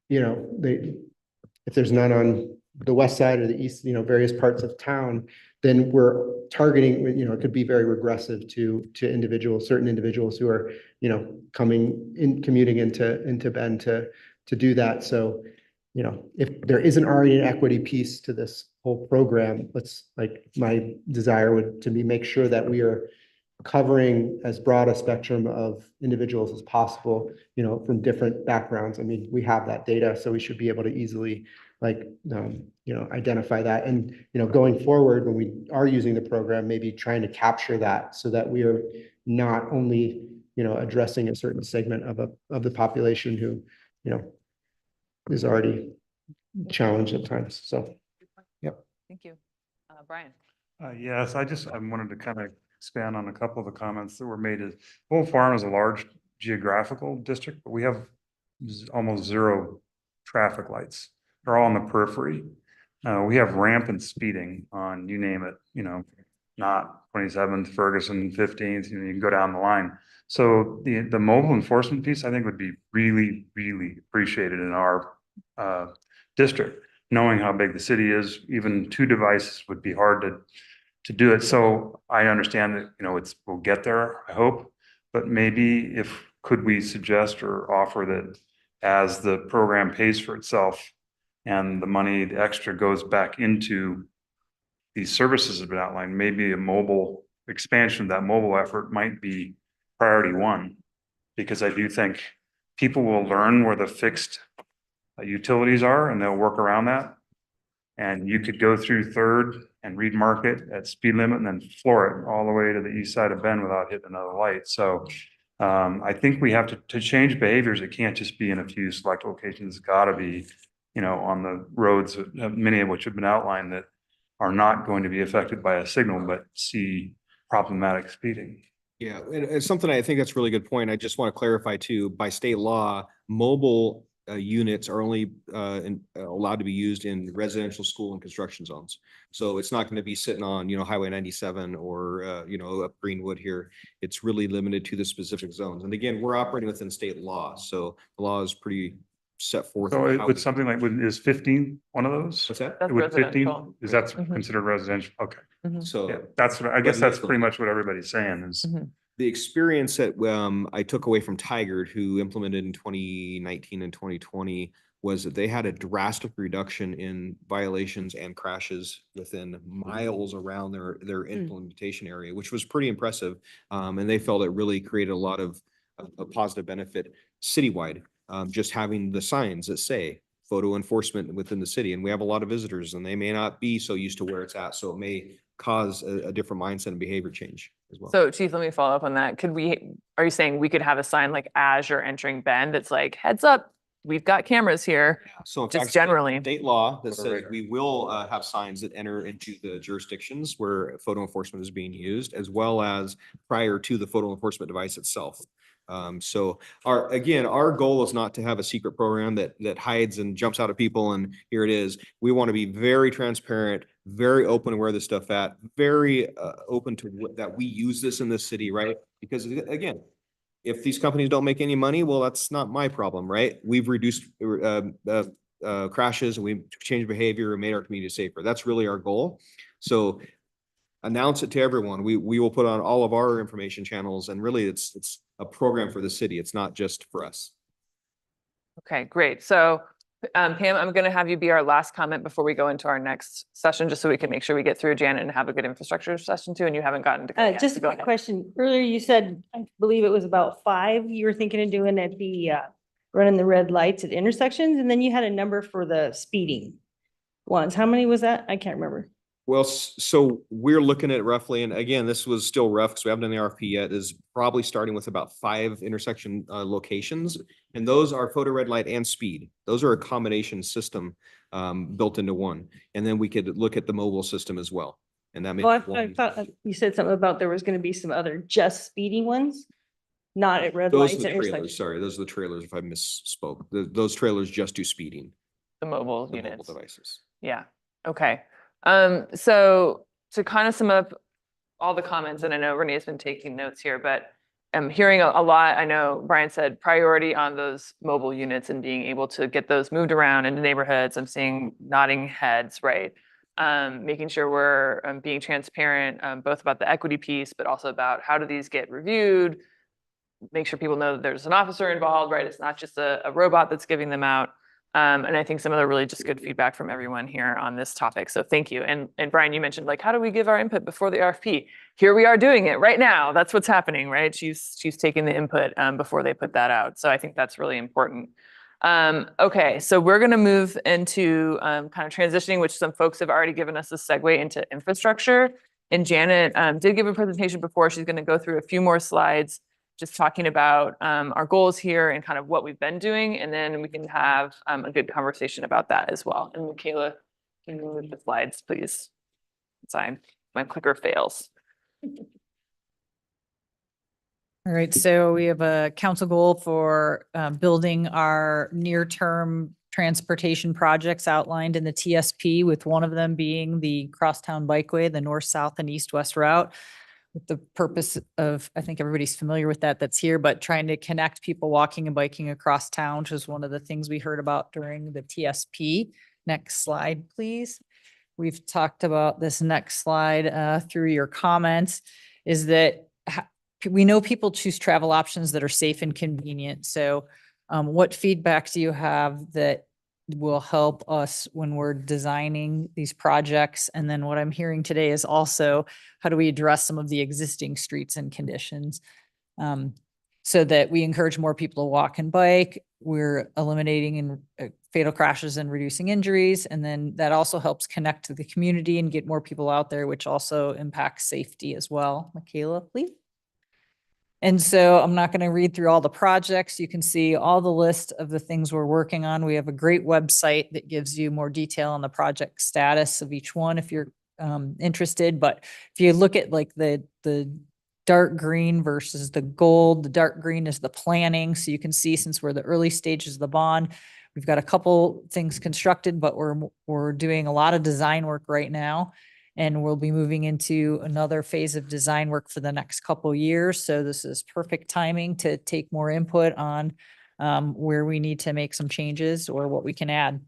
N: if there's none on the west side or the east, various parts of town, then we're targeting, it could be very regressive to certain individuals who are, commuting into Bend to do that. So, if there isn't already an equity piece to this whole program, my desire would to be make sure that we are covering as broad a spectrum of individuals as possible, from different backgrounds. I mean, we have that data, so we should be able to easily identify that. And, going forward, when we are using the program, maybe trying to capture that so that we are not only, addressing a certain segment of the population who, is already challenged at times. So, yep.
A: Thank you. Brian.
H: Yes, I wanted to kind of expand on a couple of the comments that were made. Old Farm is a large geographical district, but we have almost zero traffic lights. They're all on the periphery. We have rampant speeding on, you name it, not 27th, Ferguson, 15th, you can go down the line. So the mobile enforcement piece, I think, would be really, really appreciated in our district. Knowing how big the city is, even 2 devices would be hard to do it. So I understand that, we'll get there, I hope, but maybe could we suggest or offer that as the program pays for itself and the money, the extra goes back into these services that have been outlined, maybe a mobile expansion of that mobile effort might be priority 1, because I do think people will learn where the fixed utilities are and they'll work around that. And you could go through 3rd and Reed Market at speed limit and then floor it all the way to the east side of Bend without hitting another light. So I think we have to change behaviors. It can't just be in a few select locations. It's got to be, on the roads, many of which have been outlined, that are not going to be affected by a signal, but see problematic speeding.
P: Yeah, and it's something I think that's a really good point. I just want to clarify too, by state law, mobile units are only allowed to be used in residential, school, and construction zones. So it's not going to be sitting on, Highway 97 or, up Greenwood here. It's really limited to the specific zones. And again, we're operating within state law. So the law is pretty set forth.
H: So it would something like, is 15 one of those?
P: What's that?
A: That's
H: Would 15,
A: residential.
H: is that considered residential? Okay.
P: So
H: Yeah, that's what, I guess that's pretty much what everybody's saying is.
P: the experience that I took away from Tigard, who implemented in 2019 and 2020, was that they had a drastic reduction in violations and crashes within miles around their implementation area, which was pretty impressive. And they felt it really created a lot of a positive benefit citywide. Just having the signs that say photo enforcement within the city. And we have a lot of visitors and they may not be so used to where it's at. So it may cause a different mindset and behavior change as well.
A: So Chief, let me follow up on that. Are you saying we could have a sign like as you're entering Bend, it's like, heads up, we've got cameras here?
P: So in
A: just
P: fact,
A: generally.
P: state law that says we will have signs that enter into the jurisdictions where photo enforcement is being used, as well as prior to the photo enforcement device itself. So our goal is not to have a secret program that hides and jumps out at people and here it is. We want to be very transparent, very open to where this stuff at, very open to that we use this in this city, right? Because again, if these companies don't make any money, well, that's not my problem, right? We've reduced crashes and we've changed behavior and made our community safer. That's really our goal. So announce it to everyone. We will put on all of our information channels, and really it's a program for the city. It's not just for us.
A: Okay, great. So Pam, I'm going to have you be our last comment before we go into our next session, just so we can make sure we get through Janet and have a good infrastructure session too. And you haven't gotten to go yet,
C: Just
A: so
C: a
A: go
C: quick
A: ahead.
C: question. Earlier you said, I believe it was about 5 you were thinking of doing at the running the red lights at intersections, and then you had a number for the speeding ones. How many was that? I can't remember.
P: Well, so we're looking at roughly, and again, this was still rough because we haven't done the RFP yet, is probably starting with about 5 intersection locations. And those are photo red light and speed. Those are a combination system built into one. And then we could look at the mobile system as well. And that may
C: I thought you said something about there was going to be some other just speeding ones, not at red lights.
P: Those are the trailers. Sorry, those are the trailers if I misspoke. Those trailers just do speeding.
A: The mobile
P: the mobile
A: units.
P: devices.
A: Yeah, okay. So to kind of sum up all the comments, and I know Renee's been taking notes here, but I'm hearing a lot. I know Brian said priority on those mobile units and being able to get those moved around into neighborhoods. I'm seeing nodding heads, right? Making sure we're being transparent, both about the equity piece, but also about how do these get reviewed, make sure people know that there's an officer involved, right? It's not just a robot that's giving them out. And I think some of the really just good feedback from everyone here on this topic. So thank you. And Brian, you mentioned like, how do we give our input before the RFP? Here we are doing it right now. That's what's happening, right? She's taking the input before they put that out. So I think that's really important. Okay, so we're going to move into kind of transitioning, which some folks have already given us a segue into infrastructure. And Janet did give a presentation before. She's going to go through a few more slides just talking about our goals here and kind of what we've been doing, and then we can have a good conversation about that as well. And Michaela, can you move the slides, please? Sorry, my clicker fails.
K: All right, so we have a council goal for building our near-term transportation projects outlined in the TSP, with one of them being the Crosstown Bikeway, the north, south, and east-west route, with the purpose of, I think everybody's familiar with that that's here, but trying to connect people walking and biking across town, which is one of the things we heard about during the TSP. Next slide, please. We've talked about this next slide through your comments, is that we know people choose travel options that are safe and convenient. So what feedback do you have that will help us when we're designing these projects? And then what I'm hearing today is also, how do we address some of the existing streets and conditions so that we encourage more people to walk and bike? We're eliminating fatal crashes and reducing injuries. And then that also helps connect to the community and get more people out there, which also impacts safety as well. Michaela, please. And so I'm not going to read through all the projects. You can see all the list of the things we're working on. We have a great website that gives you more detail on the project status of each one if you're interested. But if you look at like the dark green versus the gold, the dark green is the planning. So you can see, since we're the early stages of the bond, we've got a couple things constructed, but we're doing a lot of design work right now. And we'll be moving into another phase of design work for the next couple of years. So this is perfect timing to take more input on where we need to make some changes or what we can add.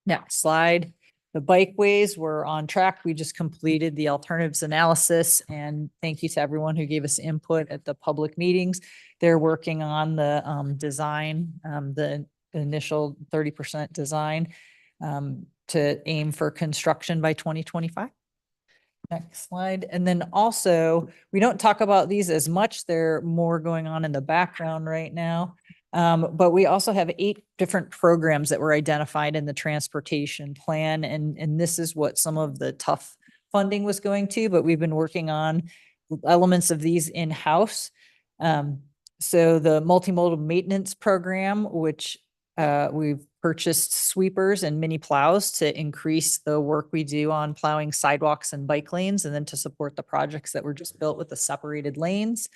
K: Next slide. The bikeways, we're on track. We just completed the alternatives analysis, and thank you to everyone who gave us input at the public meetings. They're working on the design, the initial 30% design to aim for construction by 2025. Next slide. And then also, we don't talk about these as much. They're more going on in the background right now. But we also have 8 different programs that were identified in the transportation plan. And this is what some of the tough funding was going to, but we've been working on elements of these in-house. So the multimodal maintenance program, which we've purchased sweepers and mini plows to increase the work we do on plowing sidewalks and bike lanes, and then to support the projects that were just built with the separated lanes.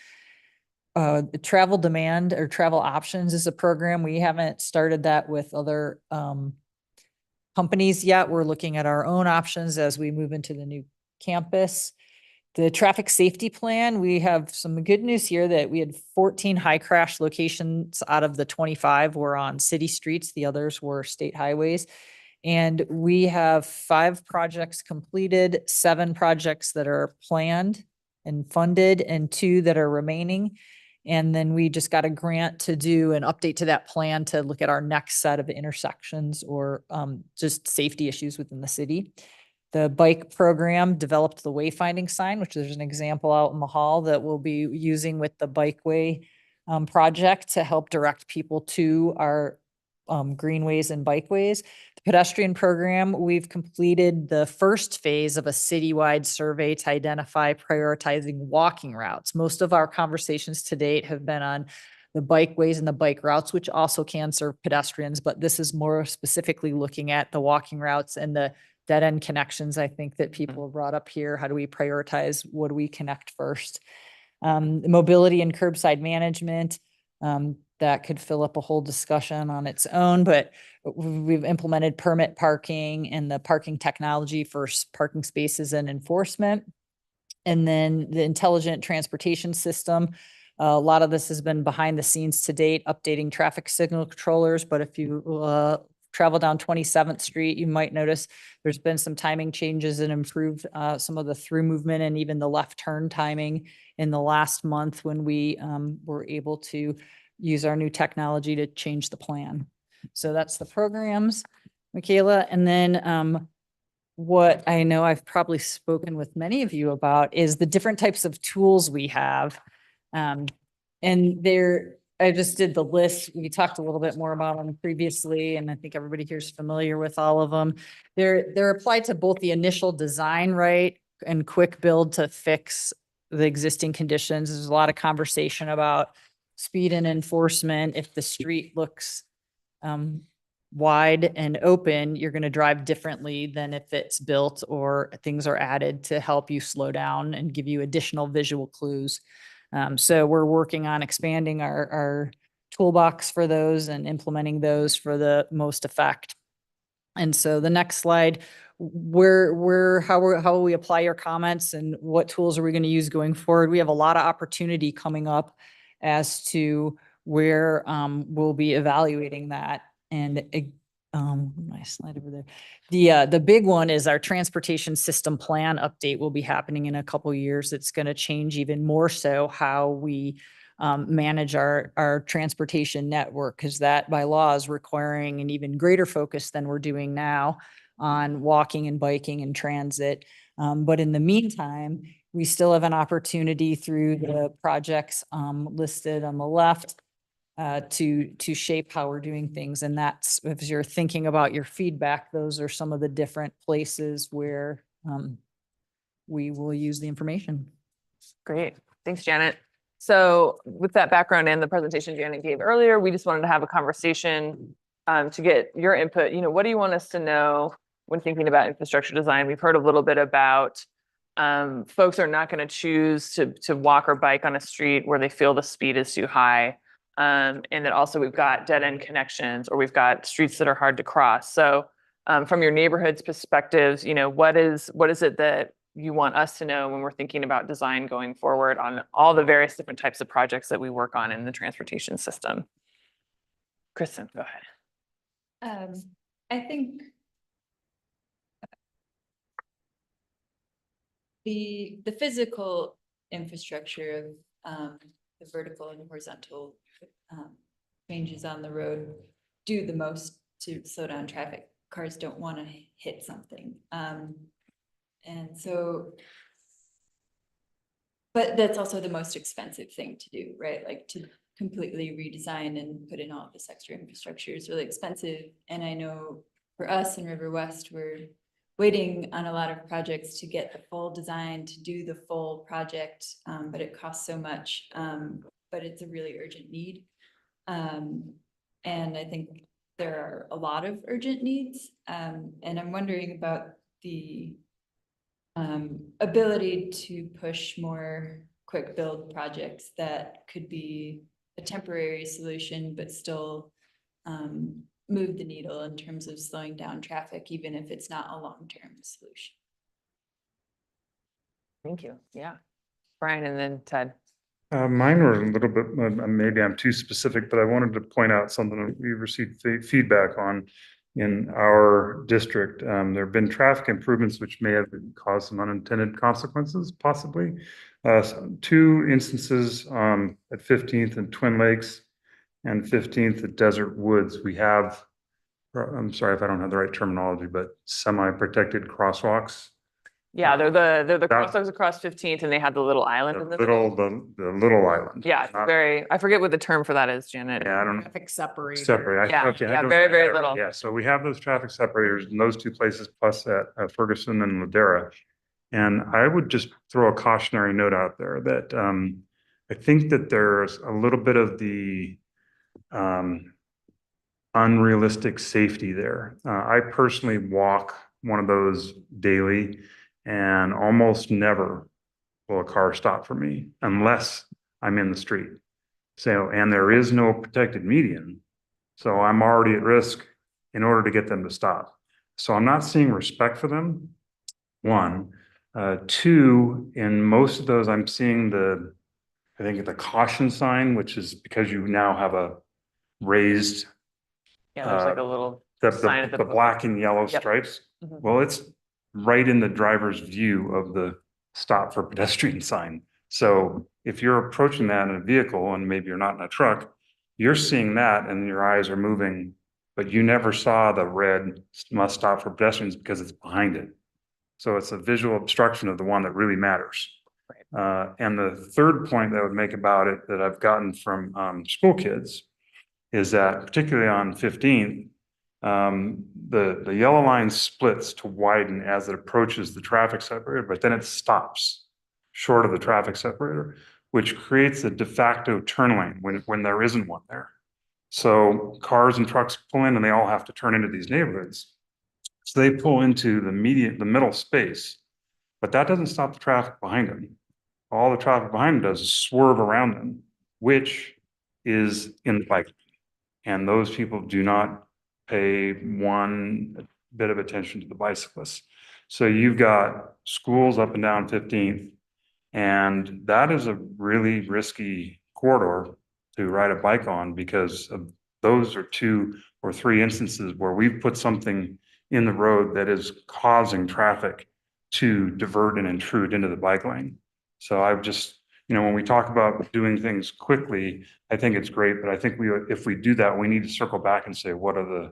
K: The travel demand or travel options is a program. We haven't started that with other companies yet. We're looking at our own options as we move into the new campus. The traffic safety plan, we have some good news here that we had 14 high crash locations out of the 25 were on city streets. The others were state highways. And we have 5 projects completed, 7 projects that are planned and funded, and 2 that are remaining. And then we just got a grant to do an update to that plan to look at our next set of intersections or just safety issues within the city. The bike program developed the wayfinding sign, which there's an example out in the hall that we'll be using with the bikeway project to help direct people to our greenways and bikeways. The pedestrian program, we've completed the first phase of a citywide survey to identify prioritizing walking routes. Most of our conversations to date have been on the bikeways and the bike routes, which also can serve pedestrians, but this is more specifically looking at the walking routes and the dead end connections, I think, that people brought up here. How do we prioritize? What do we connect first? Mobility and curbside management. that could fill up a whole discussion on its own, but we've implemented permit parking and the parking technology for parking spaces and enforcement. And then the intelligent transportation system. A lot of this has been behind the scenes to date, updating traffic signal controllers. But if you travel down 27th Street, you might notice there's been some timing changes and improved some of the through movement and even the left turn timing in the last month when we were able to use our new technology to change the plan. So that's the programs, Michaela. And then what I know I've probably spoken with many of you about is the different types of tools we have. And I just did the list. We talked a little bit more about them previously, and I think everybody here is familiar with all of them. They're applied to both the initial design, right, and quick build to fix the existing conditions. There's a lot of conversation about speed and enforcement. If the street looks wide and open, you're going to drive differently than if it's built or things are added to help you slow down and give you additional visual clues. So we're working on expanding our toolbox for those and implementing those for the most effect. And so the next slide, how will we apply your comments and what tools are we going to use going forward? We have a lot of opportunity coming up as to where we'll be evaluating that. And my slide over there. The big one is our transportation system plan update will be happening in a couple of years. It's going to change even more so how we manage our transportation network, because that by law is requiring an even greater focus than we're doing now on walking and biking and transit. But in the meantime, we still have an opportunity through the projects listed on the left to shape how we're doing things. And that's, if you're thinking about your feedback, those are some of the different places where we will use the information.
A: Great. Thanks, Janet. So with that background and the presentation Janet gave earlier, we just wanted to have a conversation to get your input. What do you want us to know when thinking about infrastructure design? We've heard a little bit about folks are not going to choose to walk or bike on a street where they feel the speed is too high. And that also we've got dead end connections, or we've got streets that are hard to cross. So from your neighborhood's perspectives, what is it that you want us to know when we're thinking about design going forward on all the various different types of projects that we work on in the transportation system? Kristen, go ahead.
G: I think the physical infrastructure of the vertical and horizontal changes on the road do the most to slow down traffic. Cars don't want to hit something. And so, but that's also the most expensive thing to do, right? Like to completely redesign and put in all this extra infrastructure is really expensive. And I know for us in River West, we're waiting on a lot of projects to get the full design, to do the full project, but it costs so much, but it's a really urgent need. And I think there are a lot of urgent needs. And I'm wondering about the ability to push more quick build projects that could be a temporary solution, but still move the needle in terms of slowing down traffic, even if it's not a long-term solution.
A: Thank you. Yeah. Brian and then Ted.
H: Mine were a little bit, maybe I'm too specific, but I wanted to point out something that we received feedback on in our district. There have been traffic improvements which may have caused some unintended consequences, possibly. 2 instances at 15th and Twin Lakes and 15th at Desert Woods. We have, I'm sorry if I don't have the right terminology, but semi-protected crosswalks.
A: Yeah, they're the crosswalks across 15th, and they had the little island in the middle.
H: The little island.
A: Yeah, it's I forget what the term for that is, Janet.
H: Yeah, I don't know.
K: Traffic separator.
H: Separate.
A: Yeah,
H: Okay,
A: yeah, very little.
H: Yeah, so we have those traffic separators in those 2 places, plus at Ferguson and Ladera. And I would just throw a cautionary note out there that I think that there's a little bit of the unrealistic safety there. I personally walk one of those daily, and almost never will a car stop for me unless I'm in the street. So, and there is no protected median. So I'm already at risk in order to get them to stop. So I'm not seeing respect for them. One, two, in most of those, I'm seeing I think the caution sign, which is because you now have a raised,
A: Yeah, there's like a little
H: the
A: sign at the.
H: black and yellow
A: Yep.
H: stripes.
A: Mhm.
H: Well, it's right in the driver's view of the stop for pedestrian sign. So if you're approaching that in a vehicle and maybe you're not in a truck, you're seeing that and your eyes are moving, but you never saw the red must stop for pedestrians because it's behind it. So it's a visual obstruction of the one that really matters. And the third point that I would make about it that I've gotten from school kids is that particularly on 15th, the yellow line splits to widen as it approaches the traffic separator, but then it stops short of the traffic separator, which creates a de facto turn lane when there isn't one there. So cars and trucks pull in and they all have to turn into these neighborhoods. So they pull into the middle space, but that doesn't stop the traffic behind them. All the traffic behind them does is swerve around them, which is in the bike lane. And those people do not pay one bit of attention to the bicyclists. So you've got schools up and down 15th, and that is a really risky corridor to ride a bike on because of those are 2 or 3 instances where we've put something in the road that is causing traffic to divert and intrude into the bike lane. So I've just, when we talk about doing things quickly, I think it's great, but I think if we do that, we need to circle back and say, what are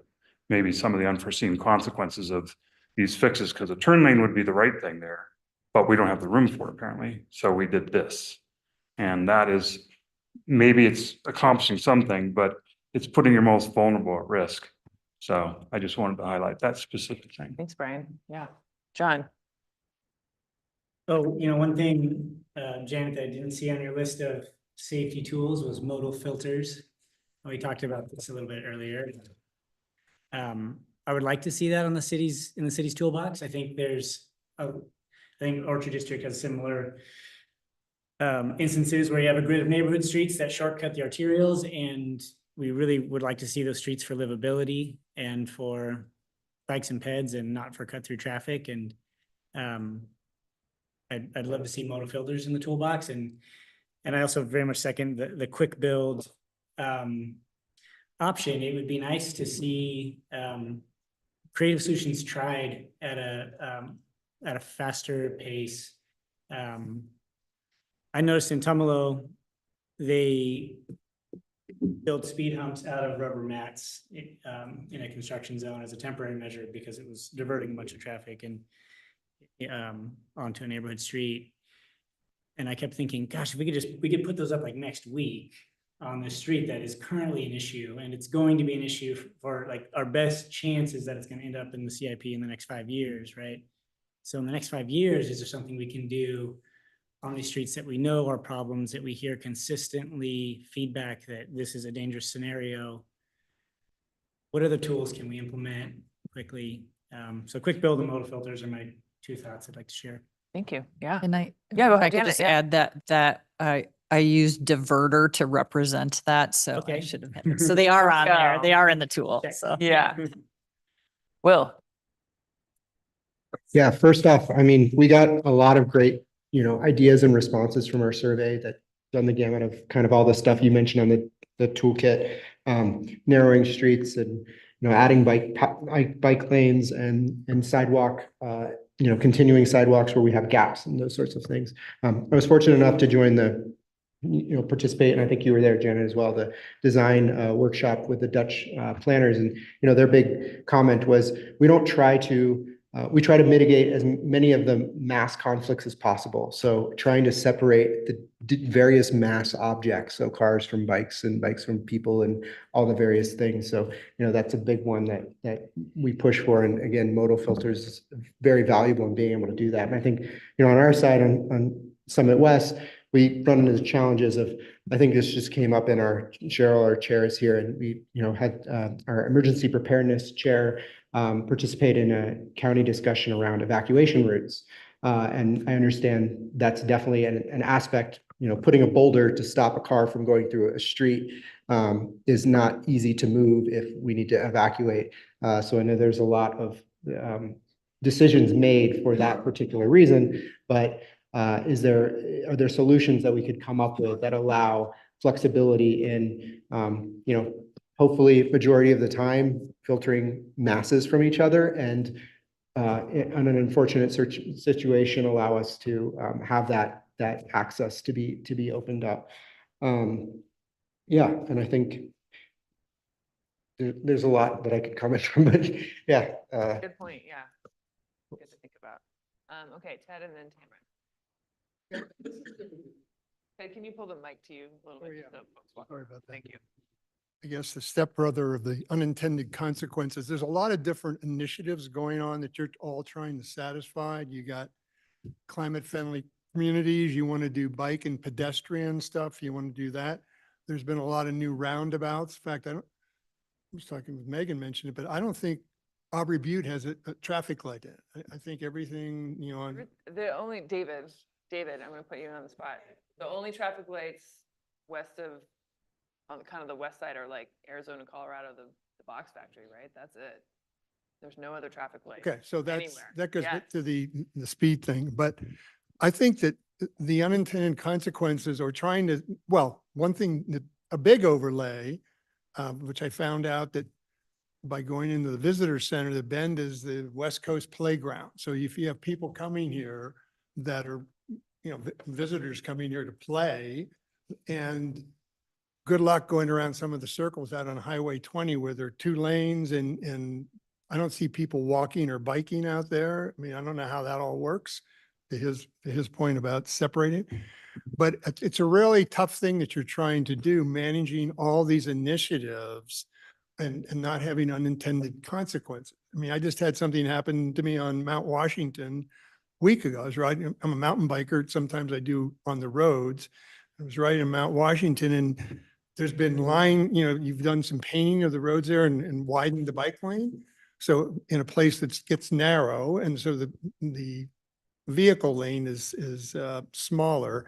H: maybe some of the unforeseen consequences of these fixes? Because a turn lane would be the right thing there, but we don't have the room for it apparently. So we did this. And that is, maybe it's accomplishing something, but it's putting your most vulnerable at risk. So I just wanted to highlight that specific thing.
A: Thanks, Brian. Yeah. John.
J: Oh, one thing, Janet, that I didn't see on your list of safety tools was modal filters. We talked about this a little bit earlier. I would like to see that in the city's toolbox. I think Orchard District has similar instances where you have a grid of neighborhood streets that shortcut the arterials, and we really would like to see those streets for livability and for bikes and peds and not for cut through traffic. And I'd love to see modal filters in the toolbox, and I also very much second the quick build option. It would be nice to see creative solutions tried at a faster pace. I noticed in Tumalo, they built speed humps out of rubber mats in a construction zone as a temporary measure because it was diverting a bunch of traffic and onto a neighborhood street. And I kept thinking, gosh, if we could put those up like next week on the street that is currently an issue, and it's going to be an issue for like our best chance is that it's going to end up in the CIP in the next 5 years, right? So in the next 5 years, is there something we can do on these streets that we know are problems, that we hear consistently feedback that this is a dangerous scenario? What other tools can we implement quickly? So quick build and modal filters are my 2 thoughts I'd like to share.
A: Thank you. Yeah.
K: And
A: go
K: if
A: ahead,
K: I could
A: Janet,
K: just
A: yeah.
K: add that I used diverter to represent that, so I
J: Okay.
K: should have had it. So they are on there.
A: go.
K: They are in the tool. So
A: Yeah. Will.
N: Yeah, first off, I mean, we got a lot of great, ideas and responses from our survey that done the gamut of kind of all the stuff you mentioned on the toolkit, narrowing streets and, adding bike lanes and sidewalk, continuing sidewalks where we have gaps and those sorts of things. I was fortunate enough to join participate, and I think you were there, Janet, as well, the design workshop with the Dutch planners. And, their big comment was, we try to mitigate as many of the mass conflicts as possible. So trying to separate the various mass objects, so cars from bikes and bikes from people and all the various things. So, that's a big one that we push for. And again, modal filters is very valuable in being able to do that. And I think, on our side on Summit West, we run into the challenges of, I think this just came up in our chair is here, and we, had our emergency preparedness chair participate in a county discussion around evacuation routes. And I understand that's definitely an aspect putting a boulder to stop a car from going through a street is not easy to move if we need to evacuate. So I know there's a lot of decisions made for that particular reason, but are there solutions that we could come up with that allow flexibility in, hopefully majority of the time filtering masses from each other, and on an unfortunate situation, allow us to have that access to be opened up. Yeah, and I think there's a lot that I could comment from, but yeah.
A: Good point, yeah. Good to think about. Okay, Ted and then Tamara. Ted, can you pull the mic to you a little bit? So folks watch.
D: Sorry about that.
A: Thank you.
D: I guess the stepbrother of the unintended consequences. There's a lot of different initiatives going on that you're all trying to satisfy. You got climate friendly communities. You want to do bike and pedestrian stuff. You want to do that. There's been a lot of new roundabouts. In fact, I was talking with Megan, mentioned it, but I don't think Aubrey Butte has a traffic light in it. I think everything,
A: The only, David, I'm going to put you on the spot. The only traffic lights west of, on kind of the west side are like Arizona, Colorado, the box factory, right? That's it. There's no other traffic lights.
D: Okay, so
A: anywhere.
D: that goes
A: Yes.
D: to the speed thing, but I think that the unintended consequences or trying to, well, one thing that a big overlay, which I found out that by going into the visitor center, the Bend is the West Coast playground. So if you have people coming here that are, visitors coming here to play, and good luck going around some of the circles out on Highway 20 where there are 2 lanes and I don't see people walking or biking out there. I mean, I don't know how that all works, to his point about separating. But it's a really tough thing that you're trying to do, managing all these initiatives and not having unintended consequences. I mean, I just had something happen to me on Mount Washington a week ago. I was riding, I'm a mountain biker. Sometimes I do on the roads. I was riding in Mount Washington, and there's been you've done some painting of the roads there and widened the bike lane. So in a place that gets narrow, and so the vehicle lane is smaller,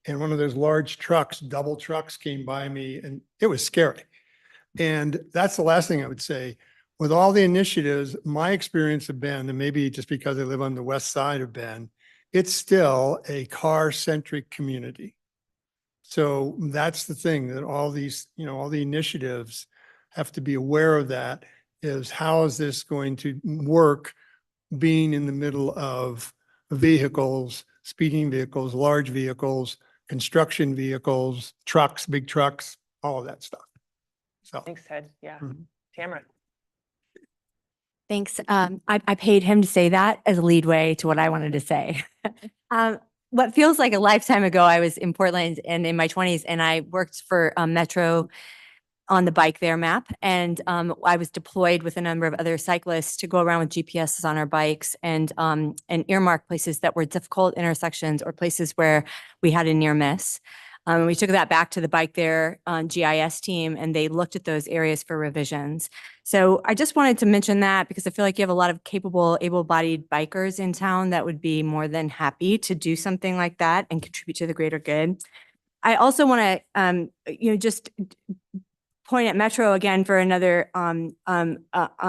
D: and one of those large trucks, double trucks, came by me, and it was scary. And that's the last thing I would say. With all the initiatives, my experience of Bend, and maybe just because I live on the west side of Bend, it's still a car-centric community. So that's the thing, that all these, all the initiatives have to be aware of. That is, how is this going to work being in the middle of vehicles, speeding vehicles, large vehicles, construction vehicles, trucks, big trucks, all of that stuff. So
A: Thanks, Ted. Yeah.
D: Mhm.
A: Tamara.
E: Thanks. I paid him to say that as a lead way to what I wanted to say. What feels like a lifetime ago, I was in Portland and in my 20s, and I worked for Metro on the Bike There map. And I was deployed with a number of other cyclists to go around with GPSs on our bikes and earmark places that were difficult intersections or places where we had a near miss. We took that back to the Bike There GIS team, and they looked at those areas for revisions. So I just wanted to mention that because I feel like you have a lot of capable, able-bodied bikers in town that would be more than happy to do something like that and contribute to the greater good. I also want to, just point at Metro again for another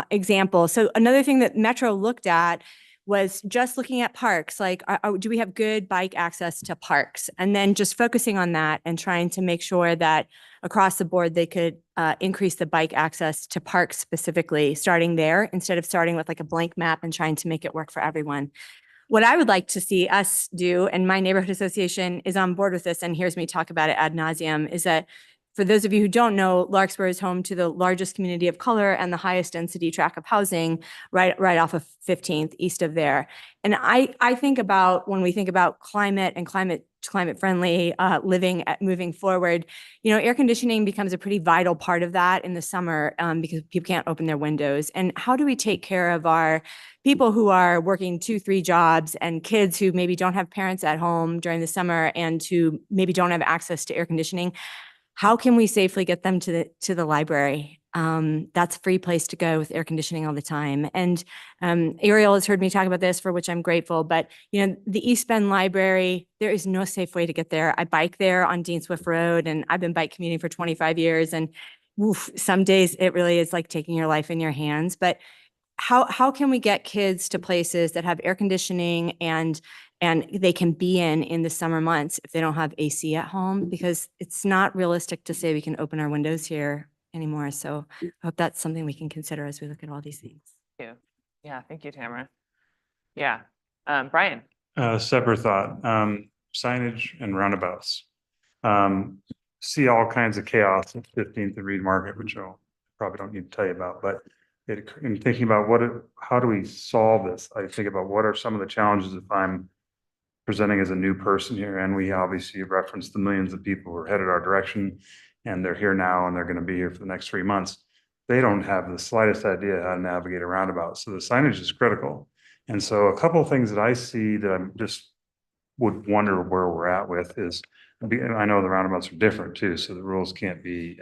E: example. So another thing that Metro looked at was just looking at parks, like do we have good bike access to parks? And then just focusing on that and trying to make sure that across the board they could increase the bike access to parks specifically, starting there instead of starting with like a blank map and trying to make it work for everyone. What I would like to see us do, and my neighborhood association is on board with this and hears me talk about it ad nauseum, is that for those of you who don't know, Larkspur is home to the largest community of color and the highest density tract of housing right off of 15th east of there. And I think about, when we think about climate and climate friendly living moving forward, air conditioning becomes a pretty vital part of that in the summer because people can't open their windows. And how do we take care of our people who are working 2-3 jobs and kids who maybe don't have parents at home during the summer and who maybe don't have access to air conditioning? How can we safely get them to the library That's a free place to go with air conditioning all the time. And Ariel has heard me talk about this, for which I'm grateful, but you know, the East Bend Library, there is no safe way to get there. I bike there on Dean Swift Road, and I've been bike commuting for 25 years. And oof, some days it really is like taking your life in your hands. But how can we get kids to places that have air conditioning and they can be in the summer months if they don't have AC at home? Because it's not realistic to say we can open our windows here anymore. So I hope that's something we can consider as we look at all these things.
A: Thank you. Yeah, thank you, Tamara. Yeah, Brian.
H: Separate thought, signage and roundabouts. See all kinds of chaos at 15th and Reed Market, which I probably don't need to tell you about, but in thinking about how do we solve this? I think about what are some of the challenges if I'm presenting as a new person here, and we obviously referenced the millions of people who are headed our direction, and they're here now, and they're going to be here for the next 3 months. They don't have the slightest idea how to navigate a roundabout. So the signage is critical. And so a couple of things that I see that I'm just would wonder where we're at with is, I know the roundabouts are different too, so the rules can't be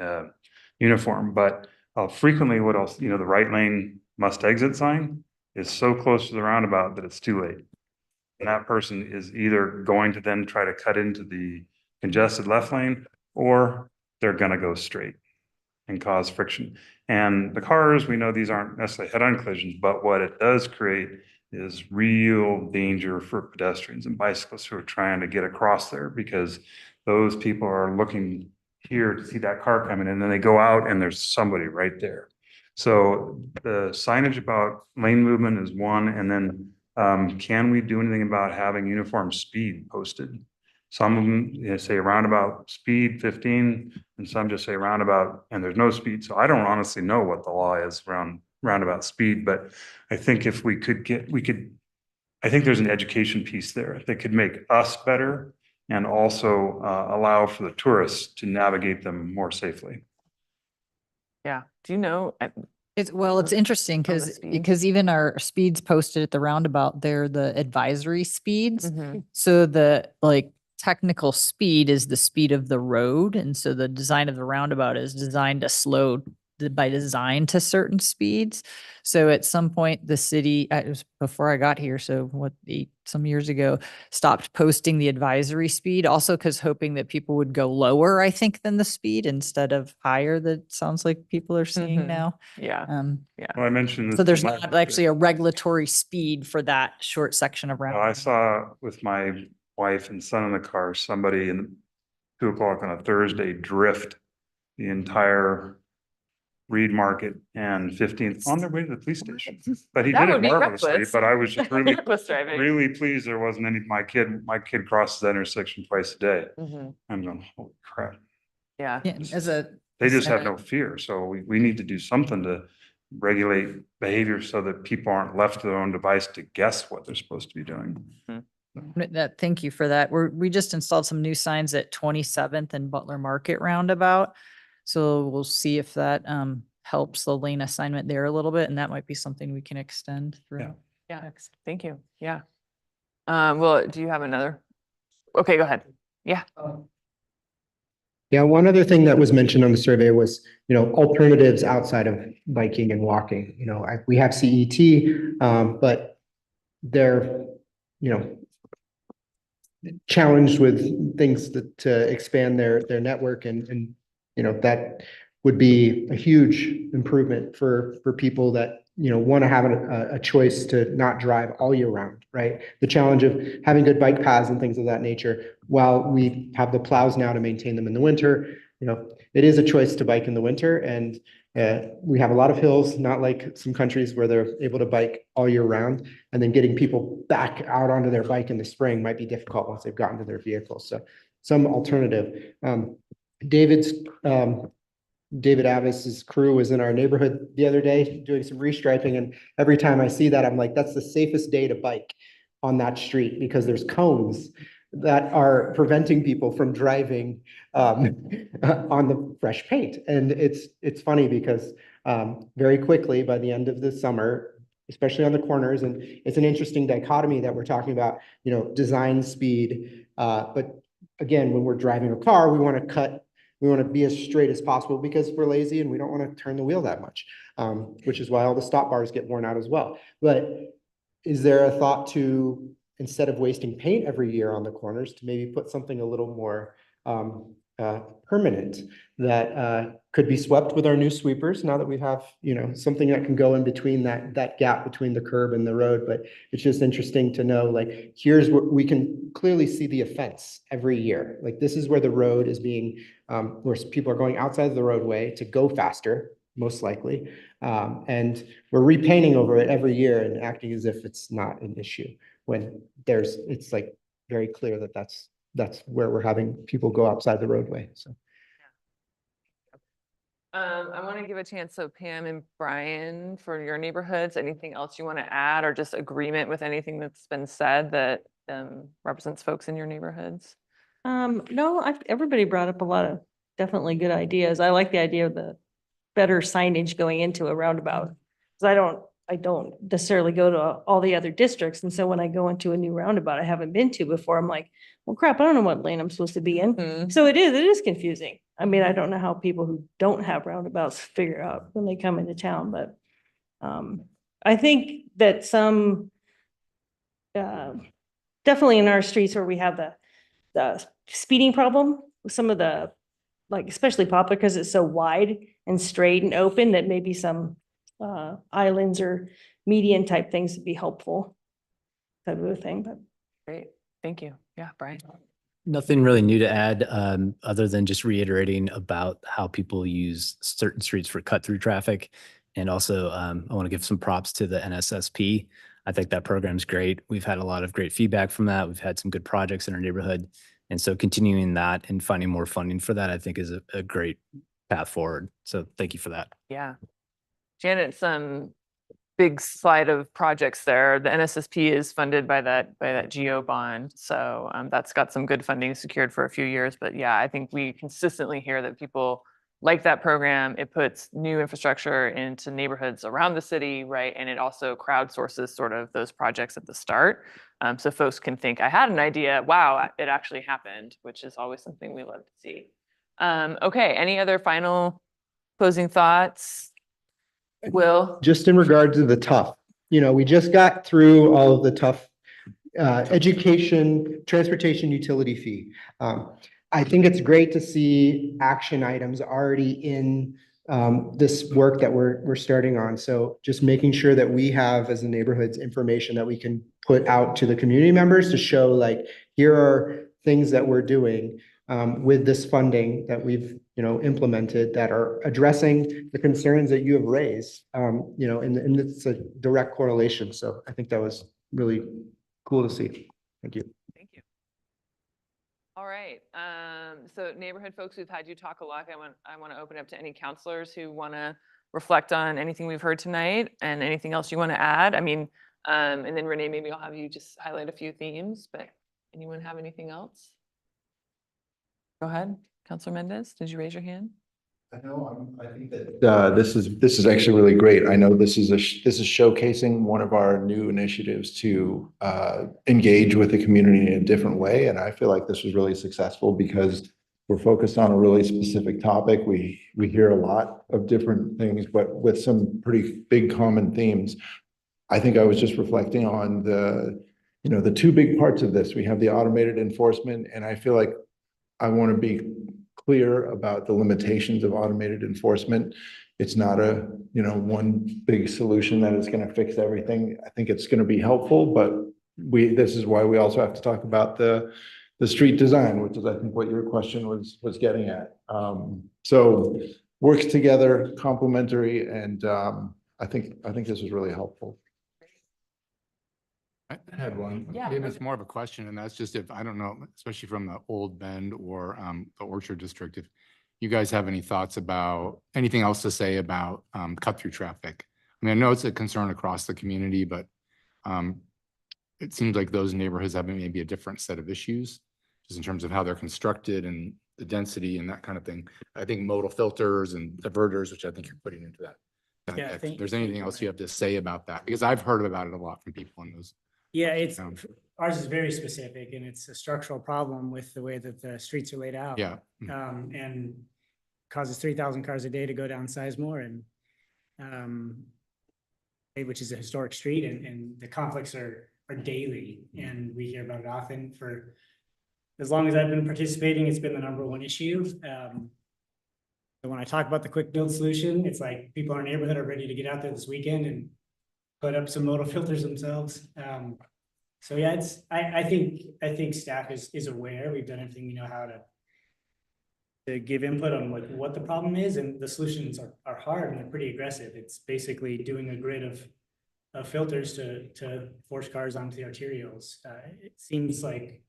H: uniform, but frequently what else, the right lane must exit sign is so close to the roundabout that it's too late. And that person is either going to then try to cut into the congested left lane, or they're going to go straight and cause friction. And the cars, we know these aren't necessarily head-on collisions, but what it does create is real danger for pedestrians and bicyclists who are trying to get across there, because those people are looking here to see that car coming, and then they go out and there's somebody right there. So the signage about lane movement is one, and then can we do anything about having uniform speed posted? Some of them say roundabout speed 15, and some just say roundabout and there's no speed. So I don't honestly know what the law is around roundabout speed, but I think if we could I think there's an education piece there that could make us better and also allow for the tourists to navigate them more safely.
A: Yeah. Do you know?
K: It's interesting because even our speeds posted at the roundabout, they're the advisory speeds. So the technical speed is the speed of the road. And so the design of the roundabout is designed to slow by design to certain speeds. So at some point the city, it was before I got here, so some years ago, stopped posting the advisory speed, also because hoping that people would go lower, I think, than the speed instead of higher, that sounds like people are seeing now.
A: Yeah.
K: Yeah.
H: Well, I mentioned
K: So there's not actually a regulatory speed for that short section of roundabout.
H: I saw with my wife and son in the car, somebody in 2 o'clock on a Thursday drift the entire Reed Market and 15th on their way to the police station. But he did it marvelously, but I was just really pleased there wasn't any, my kid crosses that intersection twice a day. I'm going, holy crap.
A: Yeah.
H: They just have no fear. So we need to do something to regulate behavior so that people aren't left to their own device to guess what they're supposed to be doing.
K: Thank you for that. We just installed some new signs at 27th and Butler Market roundabout. So we'll see if that helps the lane assignment there a little bit, and that might be something we can extend through.
A: Yeah. Thank you. Yeah. Well, do you have another? Okay, go ahead. Yeah.
N: Yeah, one other thing that was mentioned on the survey was, alternatives outside of biking and walking. We have CET, but they're, challenged with things to expand their network, and that would be a huge improvement for people that want to have a choice to not drive all year round, right? The challenge of having good bike paths and things of that nature, while we have the plows now to maintain them in the winter, it is a choice to bike in the winter, and we have a lot of hills, not like some countries where they're able to bike all year round, and then getting people back out onto their bike in the spring might be difficult once they've gotten to their vehicles. So some alternative. David Avis's crew was in our neighborhood the other day doing some restriping, and every time I see that, I'm like, that's the safest day to bike on that street, because there's cones that are preventing people from driving on the fresh paint. And it's funny because very quickly by the end of the summer, especially on the corners, and it's an interesting dichotomy that we're talking about, design speed, but again, when we're driving a car, we want to cut We want to be as straight as possible because we're lazy and we don't want to turn the wheel that much. Which is why all the stop bars get worn out as well. But is there a thought to, instead of wasting paint every year on the corners, to maybe put something a little more permanent that could be swept with our new sweepers now that we have, something that can go in between that gap between the curb and the road. But it's just interesting to know, like, here's what we can clearly see the offense every year. Like, this is where the road is being, where people are going outside of the roadway to go faster, most likely. And we're repainting over it every year and acting as if it's not an issue when it's like very clear that that's where we're having people go outside the roadway. So.
A: I want to give a chance. So Pam and Brian, for your neighborhoods, anything else you want to add, or just agreement with anything that's been said that represents folks in your neighborhoods?
C: No, everybody brought up a lot of definitely good ideas. I like the idea of the better signage going into a roundabout. Because I don't necessarily go to all the other districts. And so when I go into a new roundabout I haven't been to before, I'm like, well, crap, I don't know what lane I'm supposed to be in. So it is confusing. I mean, I don't know how people who don't have roundabouts figure out when they come into town, but I think that some definitely in our streets where we have the speeding problem, some of the, like, especially Poplar, because it's so wide and straight and open, that maybe some islands or median type things would be helpful, type of a thing. But
A: Great, thank you. Yeah, Brian.
L: Nothing really new to add, other than just reiterating about how people use certain streets for cut through traffic. And also, I want to give some props to the NSSP. I think that program's great. We've had a lot of great feedback from that. We've had some good projects in our neighborhood. And so continuing that and finding more funding for that, I think, is a great path forward. So thank you for that.
A: Yeah. Janet, some big slide of projects there. The NSSP is funded by that GEO bond. So that's got some good funding secured for a few years. But yeah, I think we consistently hear that people like that program. It puts new infrastructure into neighborhoods around the city, right? And it also crowdsources sort of those projects at the start. So folks can think, I had an idea, wow, it actually happened, which is always something we love to see. Okay, any other final closing thoughts? Will?
N: Just in regard to the tough, we just got through all of the tough education, transportation utility fee. I think it's great to see action items already in this work that we're starting on. So just making sure that we have, as a neighborhoods, information that we can put out to the community members to show, like, here are things that we're doing with this funding that we've implemented that are addressing the concerns that you have raised. And it's a direct correlation. So I think that was really cool to see. Thank you.
A: Thank you. All right. So neighborhood folks, we've had you talk a lot. I want to open up to any counselors who want to reflect on anything we've heard tonight and anything else you want to add. I mean, and then Renee, maybe I'll have you just highlight a few themes, but anyone have anything else? Go ahead, Councilor Mendez. Did you raise your hand?
M: I know. I think that this is actually really great. I know this is showcasing one of our new initiatives to engage with the community in a different way, and I feel like this was really successful because we're focused on a really specific topic. We hear a lot of different things, but with some pretty big common themes. I think I was just reflecting on the two big parts of this. We have the automated enforcement, and I feel like I want to be clear about the limitations of automated enforcement. It's not a, one big solution that is going to fix everything. I think it's going to be helpful, but this is why we also have to talk about the street design, which is, I think, what your question was getting at. So works together, complementary, and I think this is really helpful.
O: I had one.
A: Yeah.
O: Maybe it's more of a question, and that's just if, I don't know, especially from the Old Bend or the Orchard District, if you guys have any thoughts about anything else to say about cut through traffic. I mean, I know it's a concern across the community, but it seems like those neighborhoods have maybe a different set of issues, just in terms of how they're constructed and the density and that kind of thing. I think modal filters and diverters, which I think you're putting into that.
J: Yeah,
O: If there's anything else you have to say about that, because I've heard about it a lot from people in those.
J: Yeah, ours is very specific, and it's a structural problem with the way that the streets are laid out.
O: Yeah.
J: And causes 3,000 cars a day to go down Sizemore and which is a historic street, and the conflicts are daily, and we hear about it often. For as long as I've been participating, it's been the #1 issue. So when I talk about the quick build solution, it's like people in our neighborhood are ready to get out there this weekend and put up some modal filters themselves. So yeah, I think staff is aware. We've done everything we know how to give input on like what the problem is, and the solutions are hard and they're pretty aggressive. It's basically doing a grid of filters to force cars onto the arterials. It seems like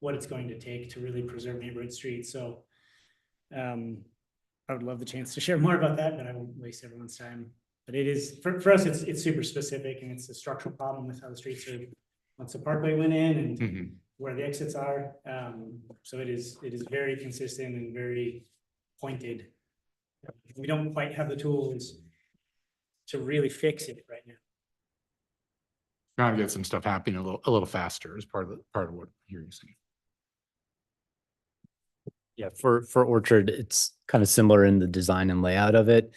J: what it's going to take to really preserve neighborhood streets. So I would love the chance to share more about that, but I won't waste everyone's time. But it is, for us, it's super specific, and it's a structural problem with how the streets are, once the parkway went in and where the exits are. So it is very consistent and very pointed. We don't quite have the tools to really fix it right now.
O: Trying to get some stuff happening a little faster is part of what you're saying.
L: Yeah, for Orchard, it's kind of similar in the design and layout of it.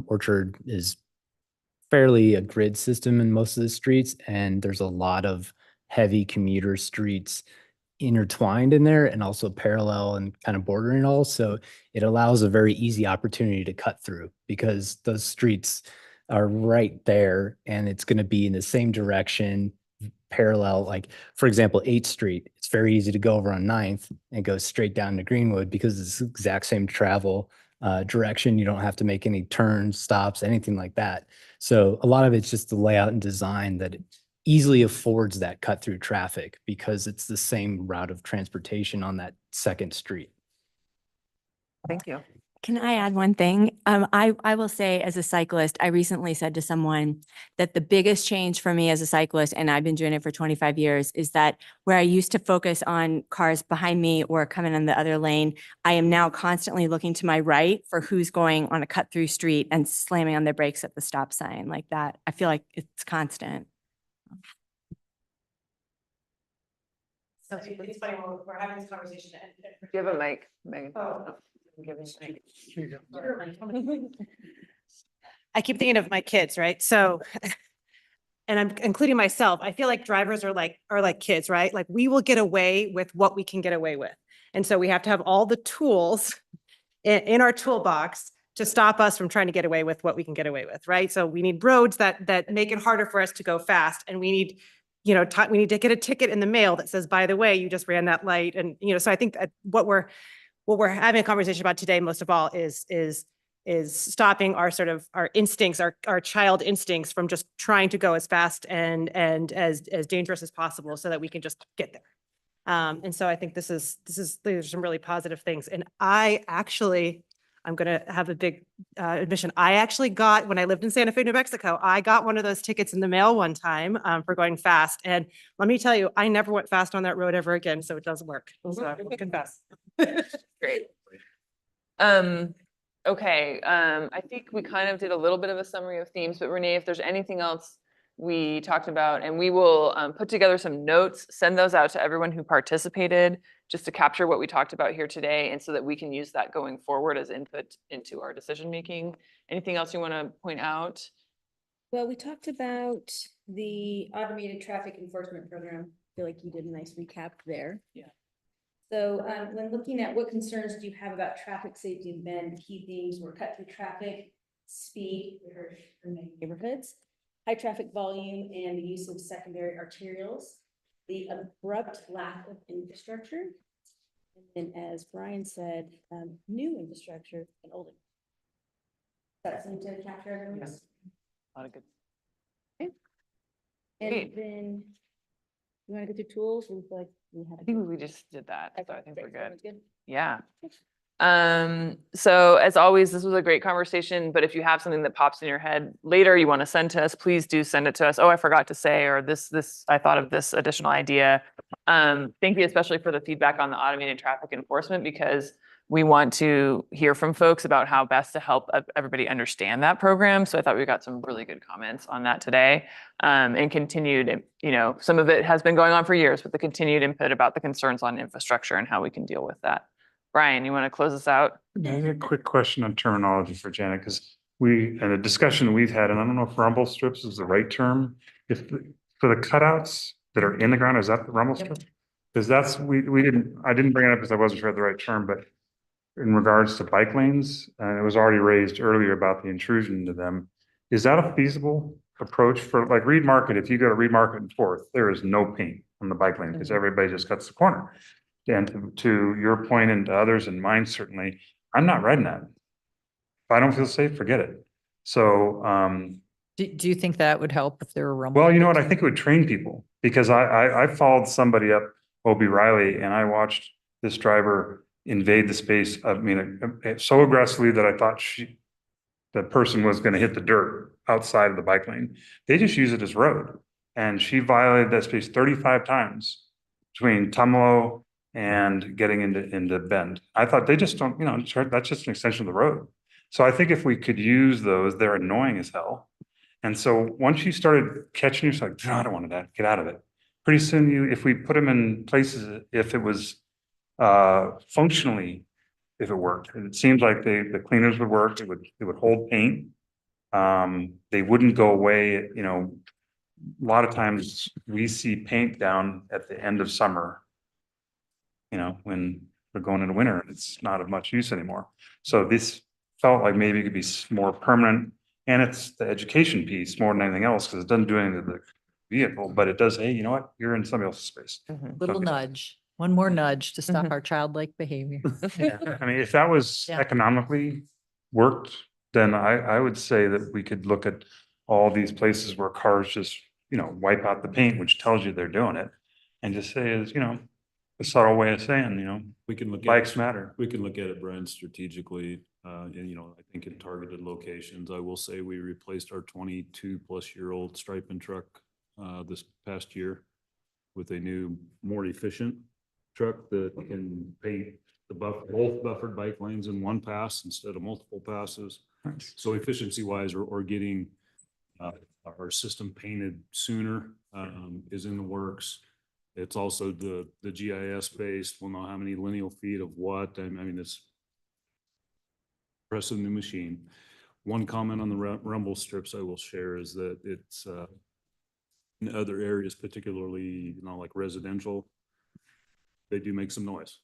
L: Orchard is fairly a grid system in most of the streets, and there's a lot of heavy commuter streets intertwined in there and also parallel and kind of bordering all. So it allows a very easy opportunity to cut through because those streets are right there and it's going to be in the same direction, parallel. Like, for example, 8th Street, it's very easy to go over on 9th and go straight down to Greenwood because it's the exact same travel direction. You don't have to make any turns, stops, anything like that. So a lot of it's just the layout and design that it easily affords that cut through traffic because it's the same route of transportation on that 2nd Street.
A: Thank you.
E: Can I add one thing? I will say, as a cyclist, I recently said to someone that the biggest change for me as a cyclist, and I've been doing it for 25 years, is that where I used to focus on cars behind me or coming in the other lane, I am now constantly looking to my right for who's going on a cut through street and slamming on their brakes at the stop sign like that. I feel like it's constant.
B: It's funny, we're having this conversation.
A: Do you have a mic, Megan?
B: Oh.
C: I keep thinking of my kids, right? So, and I'm including myself, I feel like drivers are like kids, right? Like we will get away with what we can get away with. And so we have to have all the tools in our toolbox to stop us from trying to get away with what we can get away with, right? So we need roads that make it harder for us to go fast. And we need, we need to get a ticket in the mail that says, by the way, you just ran that light. And, so I think that what we're having a conversation about today, most of all, is stopping our sort of our instincts, our child instincts from just trying to go as fast and as dangerous as possible so that we can just get there. And so I think there's some really positive things. And I'm going to have a big admission. I actually got, when I lived in Santa Fe, New Mexico, I got one of those tickets in the mail one time for going fast. And let me tell you, I never went fast on that road ever again. So it doesn't work. So I will confess.
A: Great. Okay. I think we kind of did a little bit of a summary of themes, but Renee, if there's anything else we talked about, and we will put together some notes, send those out to everyone who participated just to capture what we talked about here today. And so that we can use that going forward as input into our decision-making. Anything else you want to point out?
Q: Well, we talked about the automated traffic enforcement program. I feel like you did a nice recap there.
A: Yeah.
Q: So when looking at what concerns do you have about traffic safety in Bend, key themes were cut through traffic, speed, we heard from many neighborhoods, high traffic volume, and the use of secondary arterials, the abrupt lack of infrastructure, and then as Brian said, new infrastructure and older. That seemed to capture everyone.
A: Yes. A lot of good.
Q: Okay.
A: Great.
Q: And then you want to go through tools? We feel like we have.
A: I think we just did that, so I think we're good.
Q: Good.
A: Yeah. So as always, this was a great conversation, but if you have something that pops in your head later, you want to send to us, please do send it to us. Oh, I forgot to say, or I thought of this additional idea. Thank you especially for the feedback on the automated traffic enforcement, because we want to hear from folks about how best to help everybody understand that program. So I thought we got some really good comments on that today, and continued, some of it has been going on for years, but the continued input about the concerns on infrastructure and how we can deal with that Brian, you want to close us out?
H: I have a quick question on terminology for Janet, because and a discussion we've had, and I don't know if rumble strips is the right term. For the cutouts that are in the ground, is that the rumble strip? Because I didn't bring it up because I wasn't sure of the right term, but in regards to bike lanes, and it was already raised earlier about the intrusion into them. Is that a feasible approach for like Reed Market? If you go to Reed Market and Fourth, there is no paint on the bike lane because everybody just cuts the corner. And to your point and to others and mine, certainly, I'm not riding that. If I don't feel safe, forget it. So,
K: Do you think that would help if there were rumble?
H: well, you know what? I think it would train people because I followed somebody up Obie Riley and I watched this driver invade the space. I mean, so aggressively that I thought the person was going to hit the dirt outside of the bike lane. They just use it as road. And she violated that space 35 times between Tumalo and getting into Bend. I thought they just don't, that's just an extension of the road. So I think if we could use those, they're annoying as hell. And so once you started catching yourself, like, I don't want that, get out of it. Pretty soon if we put them in places, if it was functionally, if it worked, and it seems like the cleaners would work, it would hold paint. They wouldn't go away, a lot of times we see paint down at the end of summer, when we're going into winter, and it's not of much use anymore. So this felt like maybe it could be more permanent, and it's the education piece more than anything else, because it doesn't do anything to the vehicle, but it does, hey, you know what, you're in somebody else's space.
K: Little nudge, one more nudge to stop our childlike behavior.
H: I mean, if that was
K: Yeah.
H: economically worked, then I would say that we could look at all these places where cars just, wipe out the paint, which tells you they're doing it. And just say is, a subtle way of saying,
R: we can look at
H: bikes matter.
R: We can look at it, Brian, strategically, and I think in targeted locations. I will say we replaced our 22-plus-year-old striping truck this past year with a new, more efficient truck that can paint both buffered bike lanes in one pass instead of multiple passes.
H: Nice.
R: So efficiency wise, or getting our system painted sooner is in the works. It's also the GIS based. We'll know how many lineal feet of what. I mean, it's impressive new machine. One comment on the rumble strips I will share is that it's in other areas, particularly like residential, they do make some noise.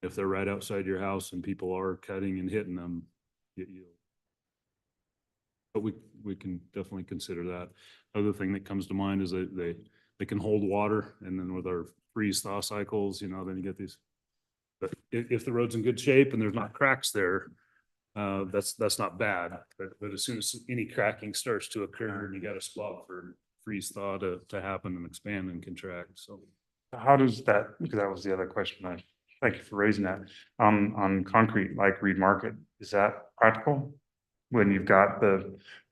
R: If they're right outside your house and people are cutting and hitting them, but we can definitely consider that. Other thing that comes to mind is that they can hold water, and then with our freeze thaw cycles, then you get these. But if the road's in good shape and there's not cracks there, that's not bad. But as soon as any cracking starts to occur, and you got a spot for freeze thaw to happen and expand and contract. So
H: How does that, because that was the other question. Thank you for raising that. On concrete, like Reed Market, is that practical? When you've got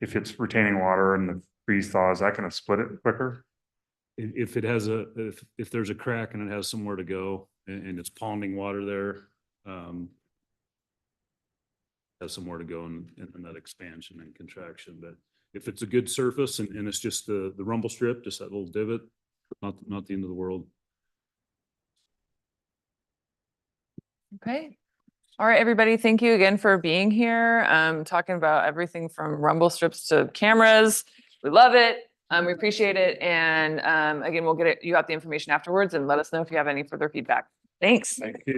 H: if it's retaining water and the freeze thaw, is that going to split it quicker?
R: if it has if there's a crack and it has somewhere to go and it's ponding water there, has somewhere to go in that expansion and contraction. But if it's a good surface and it's just the rumble strip, just that little divot, not the end of the world.
A: Okay. All right, everybody. Thank you again for being here. Talking about everything from rumble strips to cameras. We love it. We appreciate it. And again, we'll get you out the information afterwards and let us know if you have any further feedback. Thanks.
H: Thank you.